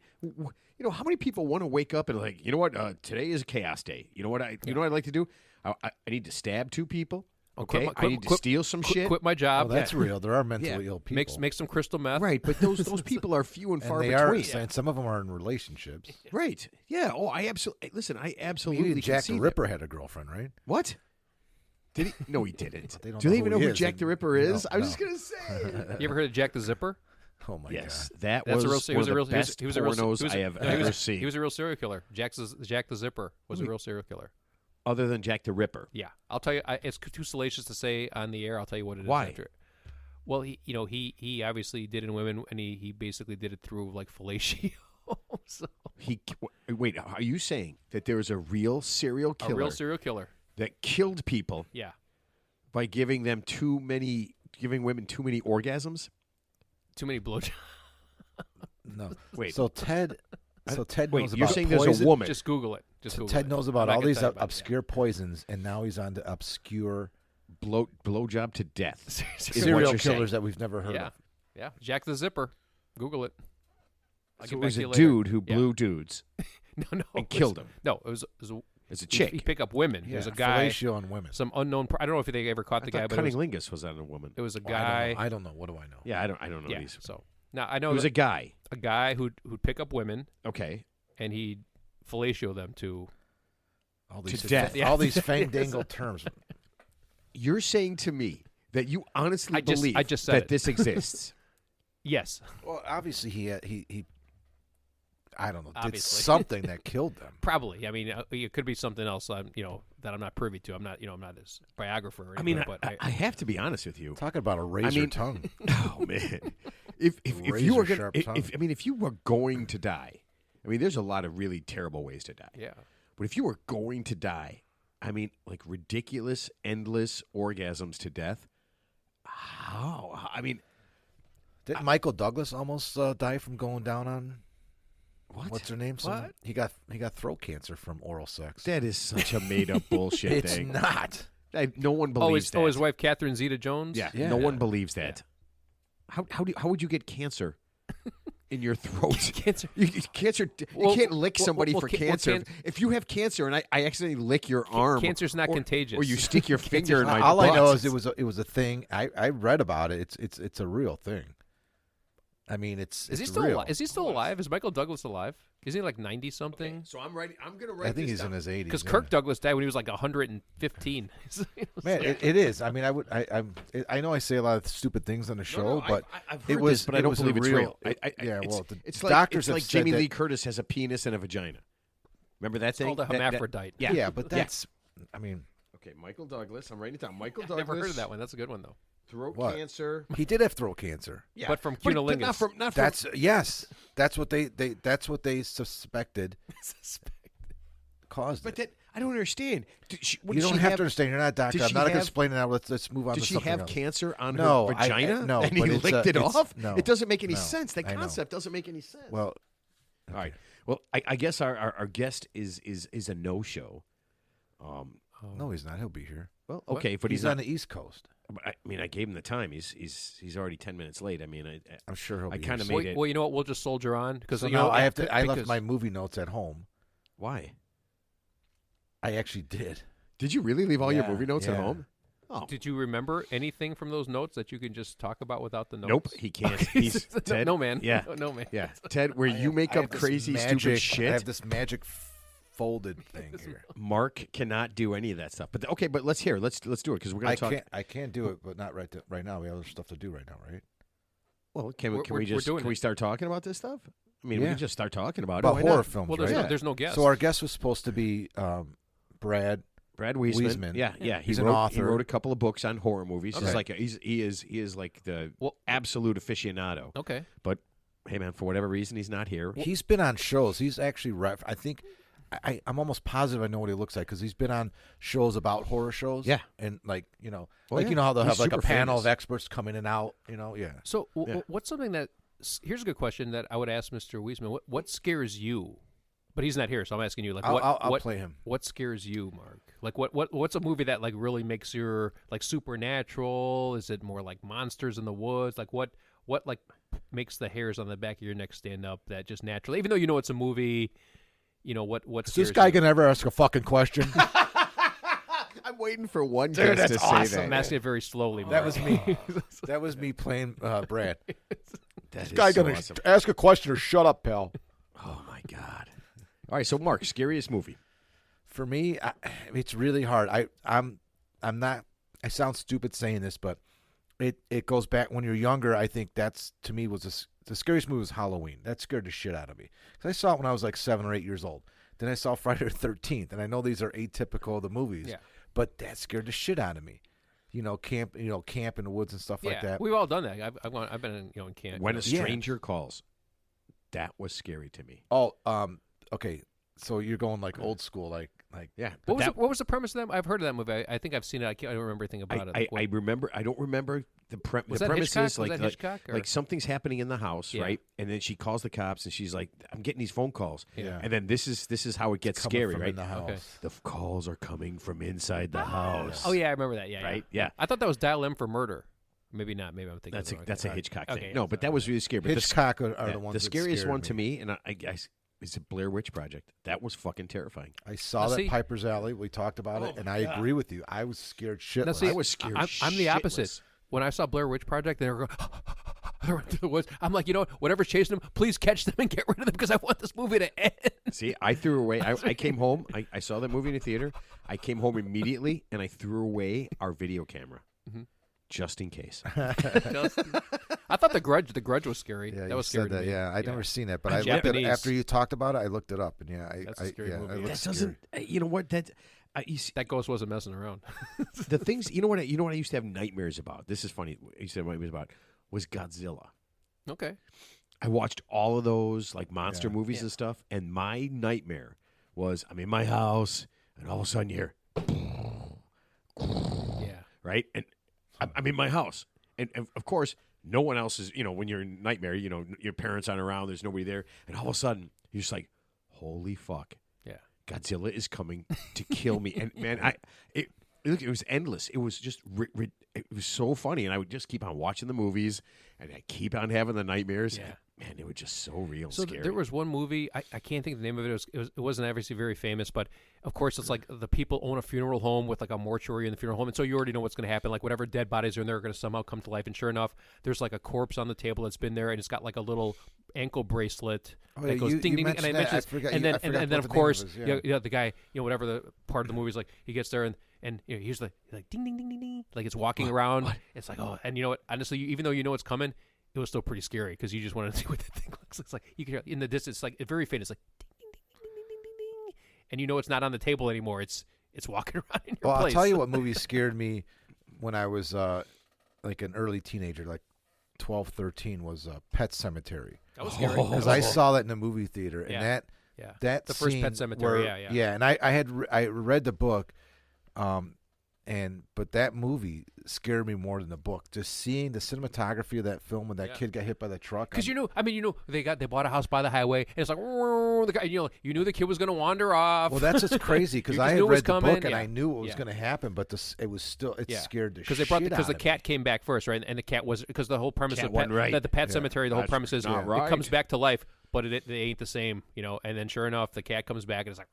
how many people want to wake up and like, you know what? Today is a chaos day. You know what? You know what I'd like to do? I need to stab 2 people. Okay, I need to steal some shit. Quit my job. Oh, that's real. There are mentally ill people. Make some crystal meth. Right, but those people are few and far and they between. are, and some of them are in relationships. Right. Yeah. Oh, I absolutely listen. I absolutely Maybe Jack can see the that. Ripper had a girlfriend, right? What? Did he? No, he didn't. They don't Do know they even who know he who is. Jack the Ripper is? No, I was no. just gonna say. You ever heard of Jack the Zipper? Oh my Yes, god. that That's was a real. one of the best He was a real. pornos he was, I have no, he ever was, seen. He was a real serial killer. Jack the Zipper was a real serial killer. Other than Jack the Ripper. Yeah, I'll tell you. It's too salacious to say on the air. I'll tell you what it is. Why? After. Well, he obviously did in women, and he basically did it through like fellatio. So, Wait, are you saying that there is a real serial a killer real serial killer. that killed people Yeah. by giving women too many orgasms? Too many blowjobs. No. Wait. So Ted Wait, knows you're about saying poison. there's a woman? Just Google it. Just Google Ted it. knows about I'm not all gonna these tell you about it. obscure poisons, and now he's on to obscure blowjob to death. Seriously. Is what serial you're killers saying. that we've never heard Yeah. of. Yeah. Jack the Zipper. Google it. I'll So get it back was to a you later. dude who Yeah. blew dudes No. and it was- killed them. No, it was It's a he chick. pick up women. Yeah, There's a guy, fellatio on women. some unknown. I don't know if they ever caught the guy, I thought but it was, Cunnilingus was on a woman. it was a Oh, guy. I don't know. What do I know? Yeah, I don't know Yeah. these. So now I know It was a guy. a guy who'd pick up women Okay. and he'd fellatio them to. All these death. Yeah. all these fandangled terms. You're saying to me that you honestly I just believe said that it. this exists. Yes, Well, obviously he I don't know, did Obviously. something that killed them. probably. I mean, it could be something else. that I'm not privy to. I'm not his biographer. Or I mean, anything, but I have to be honest with you. Talking about a razor mean- tongue. Oh man, if you were Razor-sharp gonna, tongue. if you were going to die, I mean, there's a lot of really terrible ways to die. yeah. But if you were going to die, I mean, like ridiculous, endless orgasms to death. How? I mean, Didn't Michael Douglas almost die from going down on what? what's her name? What? He got throat cancer from oral sex. That is such a made up bullshit It's thing. not. No one believes that. His wife Catherine Zeta-Jones. Yeah, Yeah. no one believes that. How would you get cancer in your throat? Cancer. Cancer. Well, you can't lick well, somebody well, for well, cancer. If you have cancer and I accidentally lick your arm, Cancer's not or, contagious. or you stick your finger in my All I butt. know is it was a thing. I read about it. It's a real thing. I mean, it's Is he it's still real. alive? Is he still alive? Is Michael Douglas alive? Isn't he like 90 something? Okay, so I'm writing. I'm gonna write. I think this he's down. in his 80s. Because yeah. Kirk Douglas died when he was like 115. Man, it is. I mean, I know I say a lot of stupid things on the show, but I've heard it was. this, but I it don't was a believe it's real. yeah, it's, well, the it's like doctors it's have like said Jamie that- Lee Curtis has a penis and a vagina. Remember that It's thing? called a hermaphrodite. Yeah, Yeah, but that's. I mean, Okay, Michael Douglas. I'm writing it down. Michael I've Douglas. never heard of that one. That's a good one though. Throat What? cancer. he did have throat cancer. Yeah, But from but cunnilingus. not from. That's yes. That's what they suspected caused But it. that I don't understand. You don't have to understand. You're not a doctor. did I'm she not going to have- explain it now. Let's move on Did to she something have else. cancer on No, her vagina? no, and but he it's, licked it it's- off. no, It doesn't make any no, sense. That I know. concept doesn't make any sense. Well, all right. Well, I guess our guest is a no show. no, he's not. He'll be here. Well, okay, but He's he's not. on the East Coast. I mean, I gave him the time. He's already 10 minutes late. I mean, I'm sure he'll. I be kind of here. made it. Well, you know what? We'll just soldier on because So you now know I have to. I left because- my movie notes at home. Why? I actually did. Did you really leave all your Yeah, movie notes at yeah. home? Oh, Did you remember anything from those notes that you can just talk about without the notes? nope. He can't. He's Ted. No man. Yeah, No man. yeah. Ted, where you make I up have this crazy, magic, stupid I shit. have this magic folded thing here. Mark cannot do any of that stuff. But okay, but let's hear. it. Let's do it because we're going to talk. I can't do it, but not right now. We have other stuff to do right now, right? Well, can We're- we we're just doing can we it. start talking about this stuff? I mean, we Yeah. can just start talking about About it. Why horror not? films, Well, right? there's no guess. So our guest was supposed to be Brad. Brad Wiesman. Wiesman. Yeah. He's he an wrote, author. He wrote a couple of books on horror movies. He's Okay. like he is like the Well- absolute aficionado. okay. But hey, man, for whatever reason, he's not here. He's been on shows. He's actually I think I'm almost positive I know what he looks like because he's been on shows about horror shows. Yeah. and Oh, you yeah. know how they'll He's have like a super panel famous. of experts come in and out. Yeah. So Yeah. what's something that here's a good question that I would ask Mr. Wiesman. What scares you But he's not here, so I'm asking you, like, I'll what play him. What scares you, Mark? Like, what's a movie that like really makes your like supernatural? Is it more like monsters in the woods? Like, what like makes the hairs on the back of your neck stand up? That just naturally, even though you know it's a movie, you know what? Is scares this guy you? gonna ever ask a fucking question? I'm waiting for one Dude, guest that's to say awesome. I'm that. asking it very slowly. That Mark. was me. That was me playing Brad. That is Guy so gonna awesome. ask a question or shut up, pal. Oh my god! All right, so Mark, scariest movie. For me, it's really hard. I'm not. I sound stupid saying this, but it goes back when you're younger. I think that's to me was the scariest movie was Halloween. That scared the shit out of me because I saw it when I was like 7 or 8 years old. Then I saw Friday the 13th, and I know these are atypical of the movies, Yeah. but that scared the shit out of me. Camp in the woods and stuff like that. We've all done that. I've been in camp. When a Yeah. stranger calls, that was scary to me. Oh, okay. So you're going like old school, like Yeah, What was the premise of that? I've heard of that movie. I think I've seen it. I don't remember anything about it. Like, I remember. I don't remember the was the that premise Hitchcock? is Was like that Hitchcock, or- like something's happening in the house, Yeah. right? And then she calls the cops, and she's like, "I'm getting these phone calls." Yeah. And then this is how it gets coming scary, from right? in the house. Okay. The calls are coming from inside the house. Oh yeah, I remember that. Yeah, Right? Yeah. Yeah. I thought that was Dial M for Murder. Maybe not. Maybe I'm thinking That's of the a wrong that's a thing. Hitchcock Okay, thing. yeah, No, but that was really scary. But Hitchcock are the the ones the that scariest scared one to me. me, and I guess, is the Blair Witch Project. That was fucking terrifying. I saw Now, that see- Piper's Alley. We talked about it, and I agree with you. I was scared shitless. Now, see, I was scared I'm the opposite. shitless. When I saw Blair Witch Project, they were going they were through the woods. I'm like, you know what? Whatever's chasing them, please catch them and get rid of them because I want this movie to end. See, I threw away. I came home. I saw that movie in the theater. I came home immediately, and I threw away our video camera, just in case. I thought the Grudge was scary. Yeah, that you was scary. said that. to me. Yeah, I'd never seen that, but I looked Japanese. at after you talked about it. I looked it up, and yeah, That's a scary movie. it That looks That doesn't. scary. You know what? That you see, That ghost wasn't messing around. the things. You know what? You know what I used to have nightmares about. This is funny. I used to have nightmares about was Godzilla. Okay. I watched all of those like monster Yeah. movies and stuff, and my nightmare was I'm in my house, and all of a sudden you hear, Yeah. right, and I'm in my house, and of course no one else is. You know, when you're in nightmare, you know your parents aren't around, there's nobody there, and all of a sudden you're just like, holy fuck, Yeah. Godzilla is coming to kill me, and man, it was endless. It was just it was so funny, and I would just keep on watching the movies, and I keep on having the nightmares. Yeah. Man, it was just so real, So scary. there was one movie. I can't think of the name of it. It wasn't obviously very famous, but of course it's like the people own a funeral home with like a mortuary in the funeral home, and so you already know what's going to happen. Like whatever dead bodies are in there are going to somehow come to life. And sure enough, there's like a corpse on the table that's been there, and it's got like a little ankle bracelet Oh, that yeah, goes you ding ding, and mentioned I that. mentioned I this, forgot and you- then I forgot and then what of the name course was, yeah. the guy, whatever the part of the movie is, like he gets there and he's like ding ding ding ding ding, like it's walking around. It's like, oh, and you know what? Honestly, even though you know it's coming, it was still pretty scary because you just wanted to see what the thing looks like. It's like you can hear in the distance, like it's very faint. It's like ding ding ding ding ding ding ding ding, and you know it's not on the table anymore. It's walking around in your Well, place. I'll tell you what movie scared me when I was like an early teenager, like 12, 13, was Pet Cemetery. That was scary. Because I saw that in a movie theater, and Yeah. Yeah. that The first scene Pet Sematary, where- yeah. and I read the book, but that movie scared me more than the book. Just seeing the cinematography of that film when that Yeah. kid got hit by the truck. Because they bought a house by the highway, and it's like the guy. You knew the kid was going to wander off. well, that's just crazy because You I just had knew it was read the coming, book and yeah. I knew what was Yeah. going to happen, but it was still scared the shit they brought out because the of me. cat came back first, right? And the cat was because the whole premise Cat of wasn't right. that the Pet Yeah. Cemetery, the whole That's premise is not it right. comes back to life, but they ain't the same, And then sure enough, the cat comes back and it's like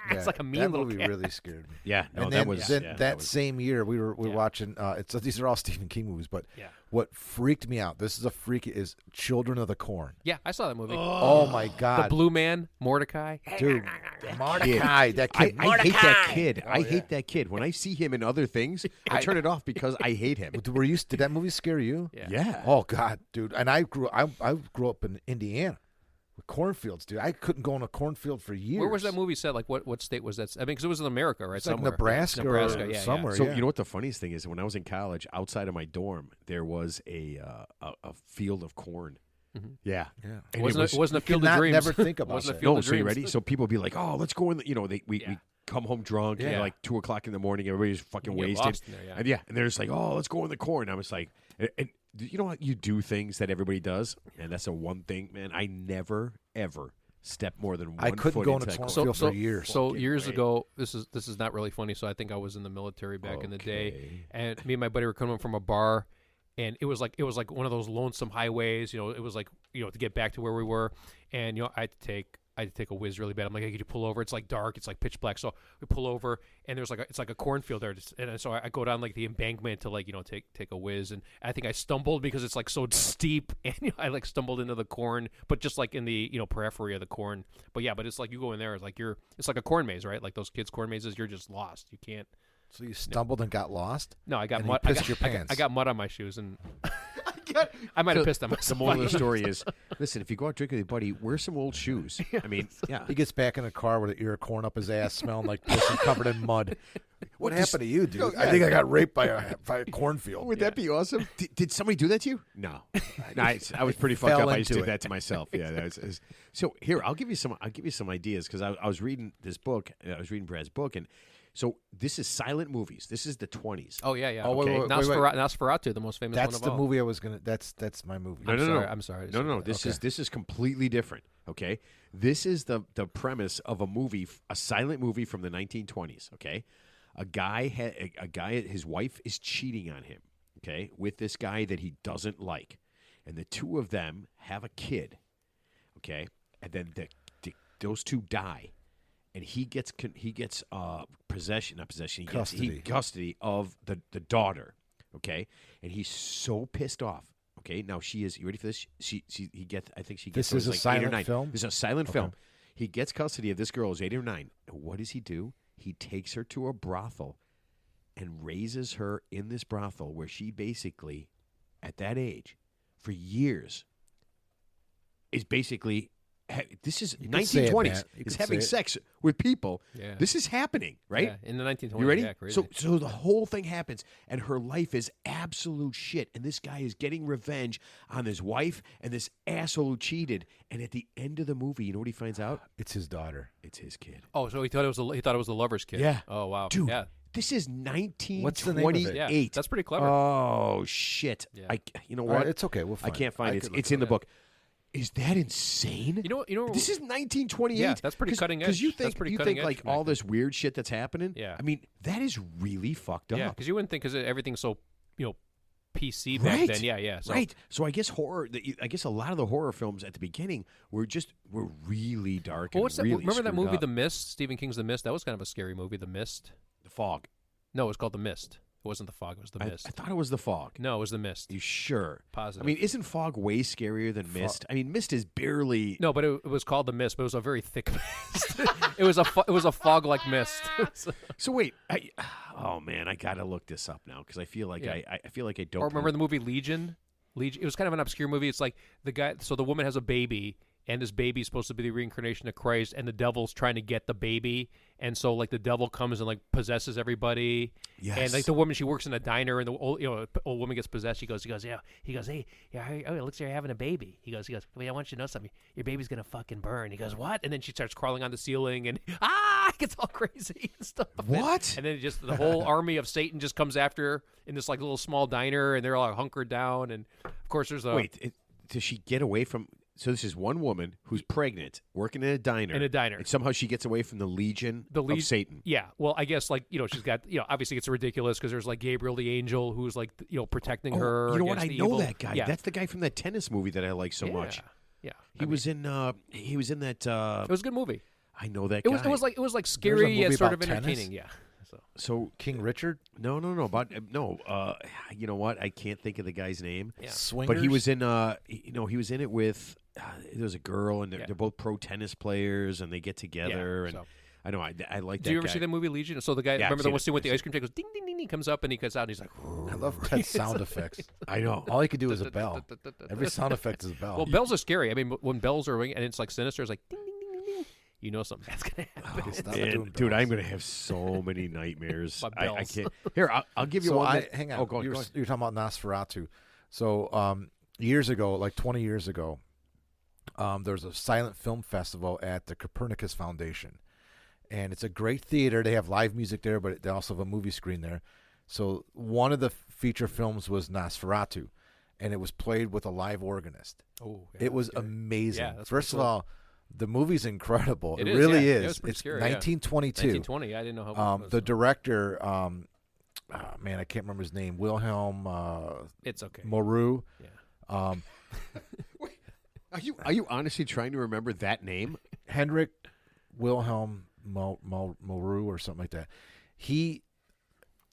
Yeah, it's like a mean that little movie cat. really scared me. Yeah, no, and that then, was then yeah, that was, same year we were Yeah. watching. These are all Stephen King movies, but Yeah. what freaked me out. This is a freak. Is Children of the Corn. Yeah, I saw that movie. Oh my The god, Blue Man, Mordecai. dude, Mordecai, that I, kid. I hate that kid. Oh, I yeah. hate that kid. When I see him in other things, I turn it off because I hate him. Did that movie scare you? Yeah. Yeah. Oh god, dude. And I grew up in Indiana with cornfields, dude. I couldn't go in a cornfield for years. Where was that movie set? Like what state was that? I mean, because it was in America, right? It's like Somewhere. Nebraska or yeah, somewhere. So yeah. you know what the funniest thing is? When I was in college, outside of my dorm, there was a field of corn. Yeah. And It wasn't a field cannot of dreams. never think about wasn't a that. field No, of so you dreams. ready? So people would be like, "Oh, let's go in." We Yeah. come home drunk, Yeah. like 2:00 in the morning. Everybody's fucking You get wasted, lost in there, yeah. and they're just like, "Oh, let's go in the corn." I was like, and you know what? You do things that everybody does, and that's the one thing, man. I never ever step more than one I couldn't foot go into in a that cornfield cornfield. for years. So Fucking years great. ago, this is not really funny. So I think I was in the military back in the day, Okay. and me and my buddy were coming from a bar, and it was like one of those lonesome highways. It was like to get back to where we were, and I had to take a whiz really bad. I'm like, hey, could you pull over? It's like dark. It's like pitch black. So we pull over, and there's it's like a cornfield there. And so I go down like the embankment to take a whiz. And I think I stumbled because it's like so steep, and I like stumbled into the corn, but just like in the periphery of the corn. But it's like you go in there, it's like it's like a corn maze, right? Like those kids' corn mazes. You're just lost. You can't. So you stumbled and got lost? No, I got And you mud. pissed your pants. I got mud on my shoes, and I might have pissed on myself. The moral of the story is, listen, if you go out drinking with your buddy, wear some old shoes. I mean, yeah. He gets back in the car with an ear of corn up his ass, smelling like piss and covered in mud. What happened to you, dude? No, I think I got raped by a cornfield. Would that be awesome? Did somebody do that to you? No. I was pretty fucked fell up. I just into did it. that to myself. Yeah. So here, I'll give you some ideas because I was reading this book. I was reading Brad's book, and so this is silent movies. This is the 20s. Oh yeah. Oh, wait, Okay. wait, Nosferatu, the most famous That's one of the all. movie I was gonna. That's my movie. No, I'm sorry. No. This is completely different. Okay, this is the premise of a movie, a silent movie from the 1920s. Okay, a guy, his wife is cheating on him. Okay, with this guy that he doesn't like, and the two of them have a kid. Okay, and then those two die, and he gets custody of the daughter. Okay, and he's so pissed off. Okay, now she is. You ready for this? He gets. I think she gets. This is a like 8 or silent 9. film? This is a silent film. He gets custody of this girl who's 8 or 9. And what does he do? He takes her to a brothel and raises her in this brothel where she basically, at that age, for years, is basically. This is You could say it, 1920s. Matt. You Is could having say it. sex with people. Yeah. This is happening, right? Yeah, in the 1920s. You ready? Yeah, crazy. So the whole thing happens, and her life is absolute shit. And this guy is getting revenge on his wife and this asshole who cheated. And at the end of the movie, you know what he finds out? It's his daughter. It's his kid. Oh, so he thought it was the lover's kid. Yeah. Oh wow. Dude, Yeah. this is 1928. What's the name of it? Yeah. That's pretty clever. Oh shit! Yeah. You know All what? right, it's okay. We'll I find can't find it. could look It's in the up. book. Is that insane? You know. This is 1928. Yeah, that's pretty cutting Because you edge. That's think pretty you cutting think edge like back all then. this weird shit that's happening. Yeah. I mean, that is really fucked up. Yeah, because you wouldn't think because everything's so PC back Right. then. Yeah. So, Right. So I guess I guess a lot of the horror films at the beginning were really dark. Well, and what's that? really Remember that screwed movie, up. The Mist? Stephen King's The Mist. That was kind of a scary movie. The Mist. The Fog? No, it was called The Mist. It wasn't The Fog. It was The I Mist. thought it was The Fog. No, it was The Mist. You sure? Positive. I mean, isn't Fog way scarier than Mist? I mean, Mist is barely. No, but it was called The Mist, but it was a very thick mist. it was a fog-like mist. So wait, oh man, I gotta look this up now because I feel like Yeah. I feel like I don't. Or remember the movie Legion? Legion. It was kind of an obscure movie. It's like the guy. So the woman has a baby, and this baby's supposed to be the reincarnation of Christ, and the devil's trying to get the baby, and so like the devil comes and like possesses everybody. Yes. And like the woman, she works in a diner, and the old woman gets possessed. He goes, hey, it looks like you're having a baby. He goes, wait, I want you to know something. Your baby's gonna fucking burn. He goes, what? And then she starts crawling on the ceiling, and it gets all crazy and stuff. What? And then just the whole army of Satan just comes after her in this like little small diner, and they're all hunkered down. And of course, there's a Wait, does she get away from? So this is one woman who's pregnant, working in a diner. In a And somehow she gets away from the legion of Satan. Yeah, well, I guess like she's got obviously it's ridiculous because there's like Gabriel the angel who's like protecting her. You know what? against I the know evil. that guy. Yeah. That's the guy from that tennis movie that I like so much. Yeah, He was in that. It was a good movie. I know that It guy. was like scary movie and sort of about tennis? entertaining. Yeah. So King Richard, no. But no. You know what? I can't think of the guy's name. Yeah. Swingers. But he was in. He was in it with. There was a girl, and they're, Yeah. they're both pro tennis players, and they get together. Yeah, and so. I know. I like that. Did you ever guy. see that movie Legion? So the guy, Yeah, I've remember the seen one it. scene with the I've ice cream truck goes ding ding ding. He comes up and he gets out and he's like. I love Ted's sound effects. I know. All he could do is a bell. Every sound effect is a bell. Well, bells are scary. I mean, when bells are ringing and it's like sinister, it's like ding ding ding ding ding. You know something that's gonna happen. Okay, stop Man, doing dude, bells. I'm gonna have so many nightmares. About I bells. can't. Here, I'll give you So one. that- hang on. Oh, go you're, ahead. you're talking about Nosferatu. So years ago, like 20 years ago, there was a silent film festival at the Copernicus Foundation, and it's a great theater. They have live music there, but they also have a movie screen there. So one of the feature films was Nosferatu, and it was played with a live organist. Oh, It was amazing. Yeah, that's First pretty of all, The movie's incredible. It It is, really yeah. It is. was pretty It's scary, yeah. 1922. 1920. I didn't know how. it was. The director, man, I can't remember his name. Wilhelm It's okay. Moreau. Yeah. Are you honestly trying to remember that name? Henrik Wilhelm Moreau or something like that.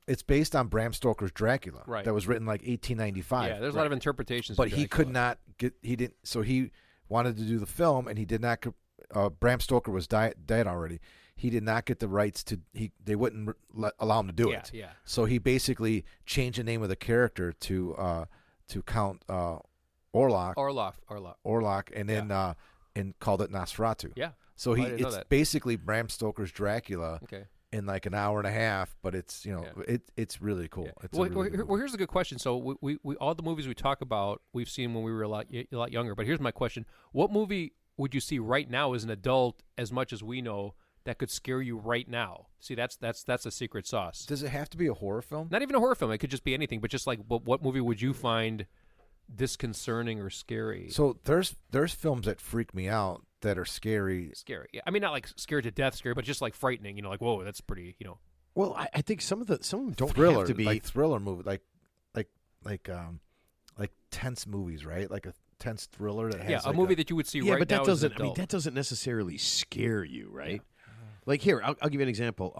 It's based on Bram Stoker's Dracula. Right. That was written like 1895. Yeah, there's a lot of interpretations. But of he could Dracula. not get. He didn't. So he wanted to do the film, and he did not. Bram Stoker was dead already. He did not get the rights to. They wouldn't allow him to do it. Yeah. So he basically changed the name of the character to Count Orlok, Orlok. and then and called it Nosferatu. Yeah. So I didn't know it's that. basically Bram Stoker's Dracula Okay. in like an hour and a half, but it's it's really cool. Yeah. It's Well, a really good movie. well, here's a good question. So we all the movies we talk about, we've seen when we were a lot younger. But here's my question: what movie would you see right now as an adult, as much as we know, that could scare you right now? See, that's a secret sauce. Does it have to be a horror film? Not even a horror film. It could just be anything. But just like, what movie would you find disconcerting or scary? So there's films that freak me out that are scary. Scary. Yeah. I mean, not like scared to death scary, but just like frightening. Like, whoa, that's pretty. Well, I think some of them don't Thriller, have to be. like thriller movie, like tense movies, right? Like a tense thriller that has Yeah, a like movie that you would see yeah, right but now that as an doesn't. I mean, adult. that doesn't necessarily scare you, right? Like here, I'll give you an example.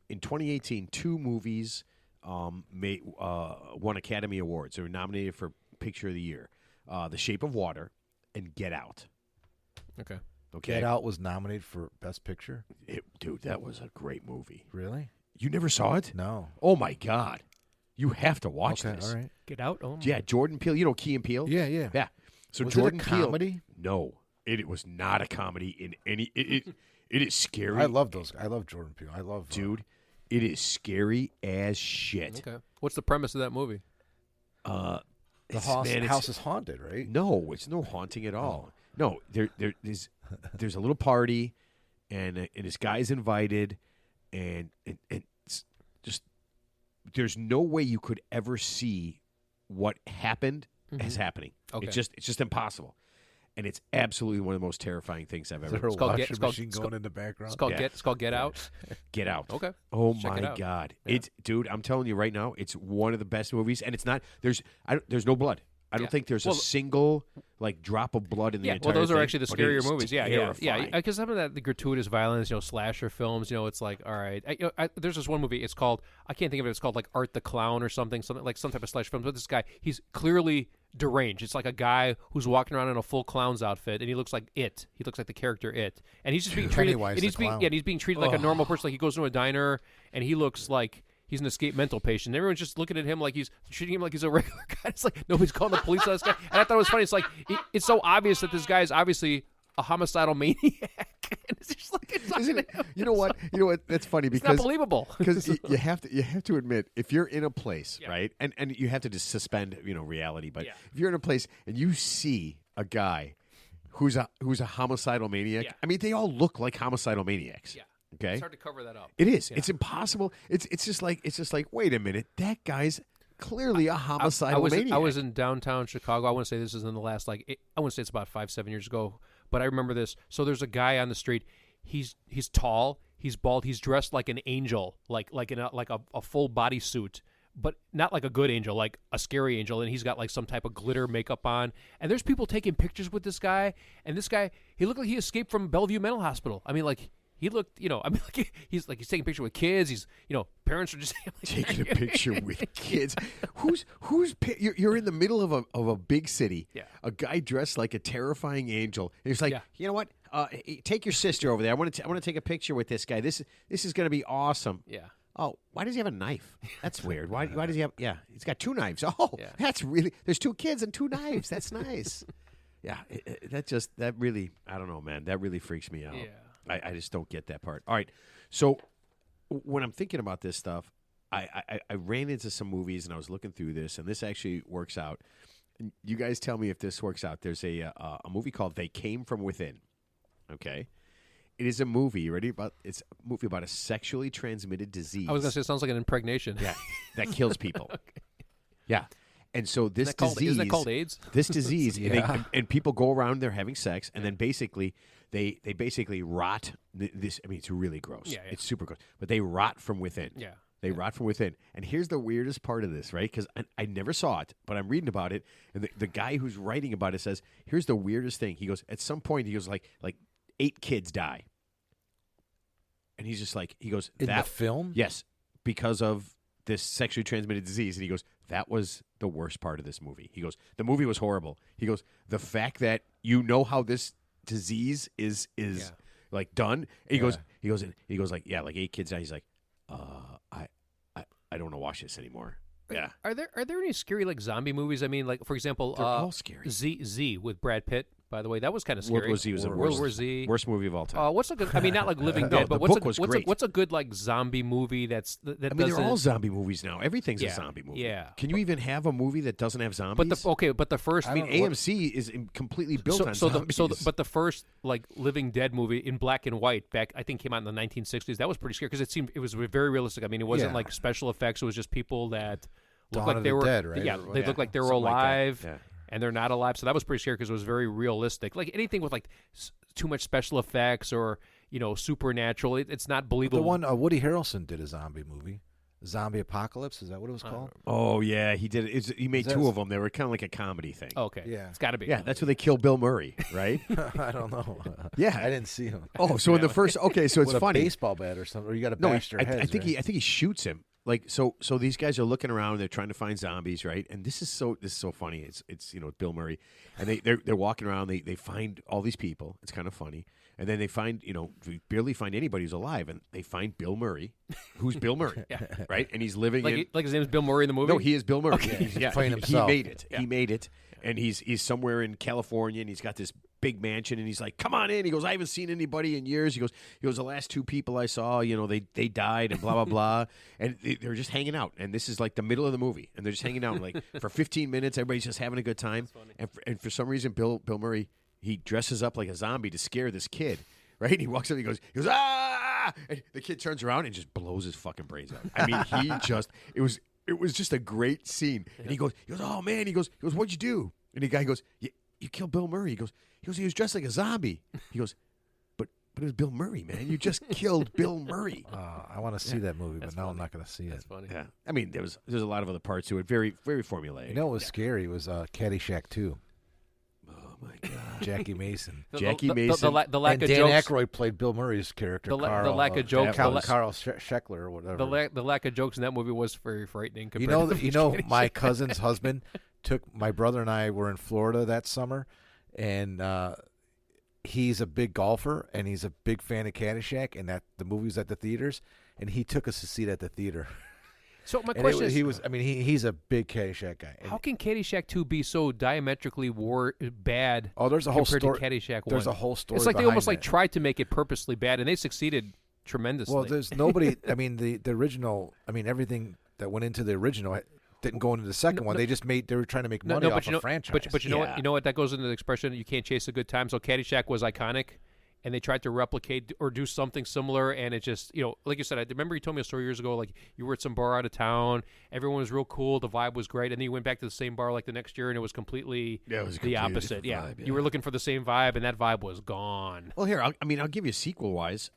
In 2018, 2 movies won Academy Awards. They were nominated for Picture of the Year: The Shape of Water and Get Out. Okay. Okay, Get Out was nominated for Best Picture. Dude, that was a great movie. Really? You never saw it? No. Oh my God, you have to watch Okay, this. all right. Get Out. Oh, Yeah, Jordan Peele. You know Key and Peele? Yeah, yeah. Yeah. So Was Jordan it a Peele. comedy? No, it was not a comedy in any. It is scary. I love those. I love Jordan Peele. I love dude. It is scary as shit. Okay. What's the premise of that movie? The It's- house. man, it's- House is haunted, right? No, it's no haunting at all. No, there's a little party, and this guy's invited, and it's just there's no way you could ever see what happened as happening. Okay. It's just impossible, and it's absolutely one of the most terrifying things I've Is ever. there a called washing Get- it's called- machine it's going called- in the background? It's called Get Out. Get Out. Okay. Oh Check it my out. God! Yeah. It's dude. I'm telling you right now, it's one of the best movies, and it's not. There's no blood. I don't Yeah. think there's Well, a single drop of blood in the Yeah, entire well, those are thing, actually the but it scarier is movies. Yeah. terrifying. Because some of that, the gratuitous violence, slasher films, it's like, all right. There's this one movie. It's called, I can't think of it. It's called like Art the Clown or something like some type of slasher film. But this guy, he's clearly deranged. It's like a guy who's walking around in a full clown's outfit, and he looks like It. He looks like the character It, and he's just being treated. Pennywise And the he's being clown. he's being treated like a normal person. Like he goes to a diner, and he looks like he's an escaped mental patient. Everyone's just looking at him like he's treating him like he's a regular guy. It's like nobody's calling the police on this guy. And I thought it was funny. It's like it's so obvious that this guy is obviously a homicidal maniac. And it's just like it's Isn't it? You know what? That's funny not because believable. you have to admit, if you're in a place, right, and you have to just suspend reality, but Yeah. if you're in a place and you see a guy who's a homicidal maniac, Yeah. I mean, they all look like homicidal maniacs. Yeah. Okay. It's hard to cover that up. It is. Yeah. It's impossible. It's just like wait a minute, that guy's clearly a homicidal maniac. I was in downtown Chicago. I want to say this is in the last I want to say it's about 5-7 years ago, but I remember this. So there's a guy on the street. He's tall. He's bald. He's dressed like an angel, like in a full bodysuit, but not like a good angel, like a scary angel. And he's got like some type of glitter makeup on. And there's people taking pictures with this guy. And this guy, he looked like he escaped from Bellevue Mental Hospital. I mean, like. He looked, he's taking a picture with kids. He's, parents are just taking a picture with kids. You're in the middle of a big city. Yeah. A guy dressed like a terrifying angel. And he's like, Yeah. you know what? Take your sister over there. I want to take a picture with this guy. This is going to be awesome. Yeah. Oh, why does he have a knife? That's weird. Why does he have? Yeah, he's got 2 knives. Oh, Yeah. that's really. There's 2 kids and 2 knives. That's nice. Yeah, that really. I don't know, man. That really freaks me out. Yeah. I just don't get that part. All right, so when I'm thinking about this stuff, I ran into some movies and I was looking through this, and this actually works out. And you guys tell me if this works out. There's a movie called They Came From Within. Okay, it is a movie. You ready? It's a movie about a sexually transmitted disease. I was going to say it sounds like an impregnation. yeah, that kills people. Yeah, and so this disease Isn't that called AIDS? this disease, Yeah. and people go around there having sex, and then basically they basically rot. This, I mean, it's really gross. Yeah, yeah. It's super gross. But they rot from within. Yeah. They rot from within. And here's the weirdest part of this, right? Because I never saw it, but I'm reading about it. And the guy who's writing about it says, here's the weirdest thing. He goes, at some point, he goes, like 8 kids die. And he's just like, he goes, In that the film? yes, because of this sexually transmitted disease. And he goes, that was the worst part of this movie. He goes, the movie was horrible. He goes, the fact that you know how this disease is like done. And he goes, like, yeah, like 8 kids die. He's like, I don't want to watch this anymore. Yeah. Are there any scary like zombie movies? I mean, like for example, They're all scary. Z with Brad Pitt. By the way, that was kind of scary. World War Z was the World War Z. worst movie of all time. What's a good? I mean, not like Living No, Dead, but the book was what's great. what's a good like zombie movie that I mean, doesn't? they're all zombie movies now. Everything's a Yeah, zombie movie. yeah. Can you even have a movie that doesn't have zombies? But the first. I mean, AMC is completely built on zombies. But the first like Living Dead movie in black and white back, I think, came out in the 1960s. That was pretty scary because it was very realistic. I mean, it wasn't Yeah. like special effects. It was just people that Dawn looked like of they the were Dead, right? Yeah, Or- they yeah, looked like they were something like that. alive. Yeah. And they're not alive, so that was pretty scary because it was very realistic. Like anything with like too much special effects or supernatural, it's not The believable. one Woody Harrelson did a zombie movie. Zombie Apocalypse, is that what it was called? Oh yeah, he did it. He made Is that- 2 of them. They were kind of like a comedy thing. Oh, okay, Yeah. it's got to be. Yeah, that's where they killed Bill Murray, right? I don't know. Yeah. I didn't see him. Oh, so in the first, okay, so it's With funny. a baseball bat or something, or you got to No, bash their heads. I think right? I think he shoots him. Like so these guys are looking around. They're trying to find zombies, right? And this is so funny. It's Bill Murray, and they're walking around. They find all these people. It's kind of funny, and then they find we barely find anybody who's alive, and they find Bill Murray, who's Bill Murray, right? And he's living like his name is Bill Murray in the movie. No, he is Bill Murray. Okay. He's playing he himself. made it. Yeah. He made it, and he's somewhere in California, and he's got this big mansion, and he's like, "Come on in." He goes, "I haven't seen anybody in years." He goes, "The last 2 people I saw, they died, and blah blah blah." And they're just hanging out, and this is like the middle of the movie, and they're just hanging out, and like for 15 minutes, everybody's just having a good time. And for some reason, Bill Murray, he dresses up like a zombie to scare this kid. Right? And he walks up, he goes, ah! And the kid turns around and just blows his fucking brains out. I mean, it was just a great scene. And he goes, oh man, he goes, what'd you do? And the guy goes, you killed Bill Murray. He goes, he was dressed like a zombie. He goes, but it was Bill Murray, man. You just killed Bill Murray. I want to see that movie, but now I'm funny. not going to see it. That's funny. Yeah. I mean, there's a lot of other parts to it. Very, very formulaic. You know what was scary? It was Caddyshack 2. Oh my God. Jackie Mason. Jackie Mason. The lack And of Dan jokes. Aykroyd played Bill Murray's character, The Carl. lack of jokes. that the, was- la- Carl Scheckler or whatever. the lack of jokes in that movie was very frightening. You Compared know, to the you know, first my Caddyshack. cousin's husband took my brother and I were in Florida that summer, and he's a big golfer and he's a big fan of Caddyshack, and that the movie was at the theaters, and he took us to see it at the theater. So my And question is, he was, I mean, he's a big Caddyshack guy. And- how can Caddyshack 2 be so diametrically bad? oh, there's a whole compared story. to Caddyshack 1? There's a whole story. It's like they behind almost like that. tried to make it purposely bad, and they succeeded tremendously. Well, there's nobody. I mean, the original. I mean, everything that went into the original didn't go into the second one. They just made. They were trying to make money off a franchise. But you know what? Yeah. You know what? That goes into the expression "you can't chase a good time." So Caddyshack was iconic, and they tried to replicate or do something similar, and it just like you said. I remember you told me a story years ago. Like you were at some bar out of town, everyone was real cool, the vibe was great, and then you went back to the same bar like the next year, and it was completely Yeah, it was a the completely opposite. different Yeah. vibe, You were looking for the same vibe, and that vibe was gone. Well, here, I'll give you sequel-wise.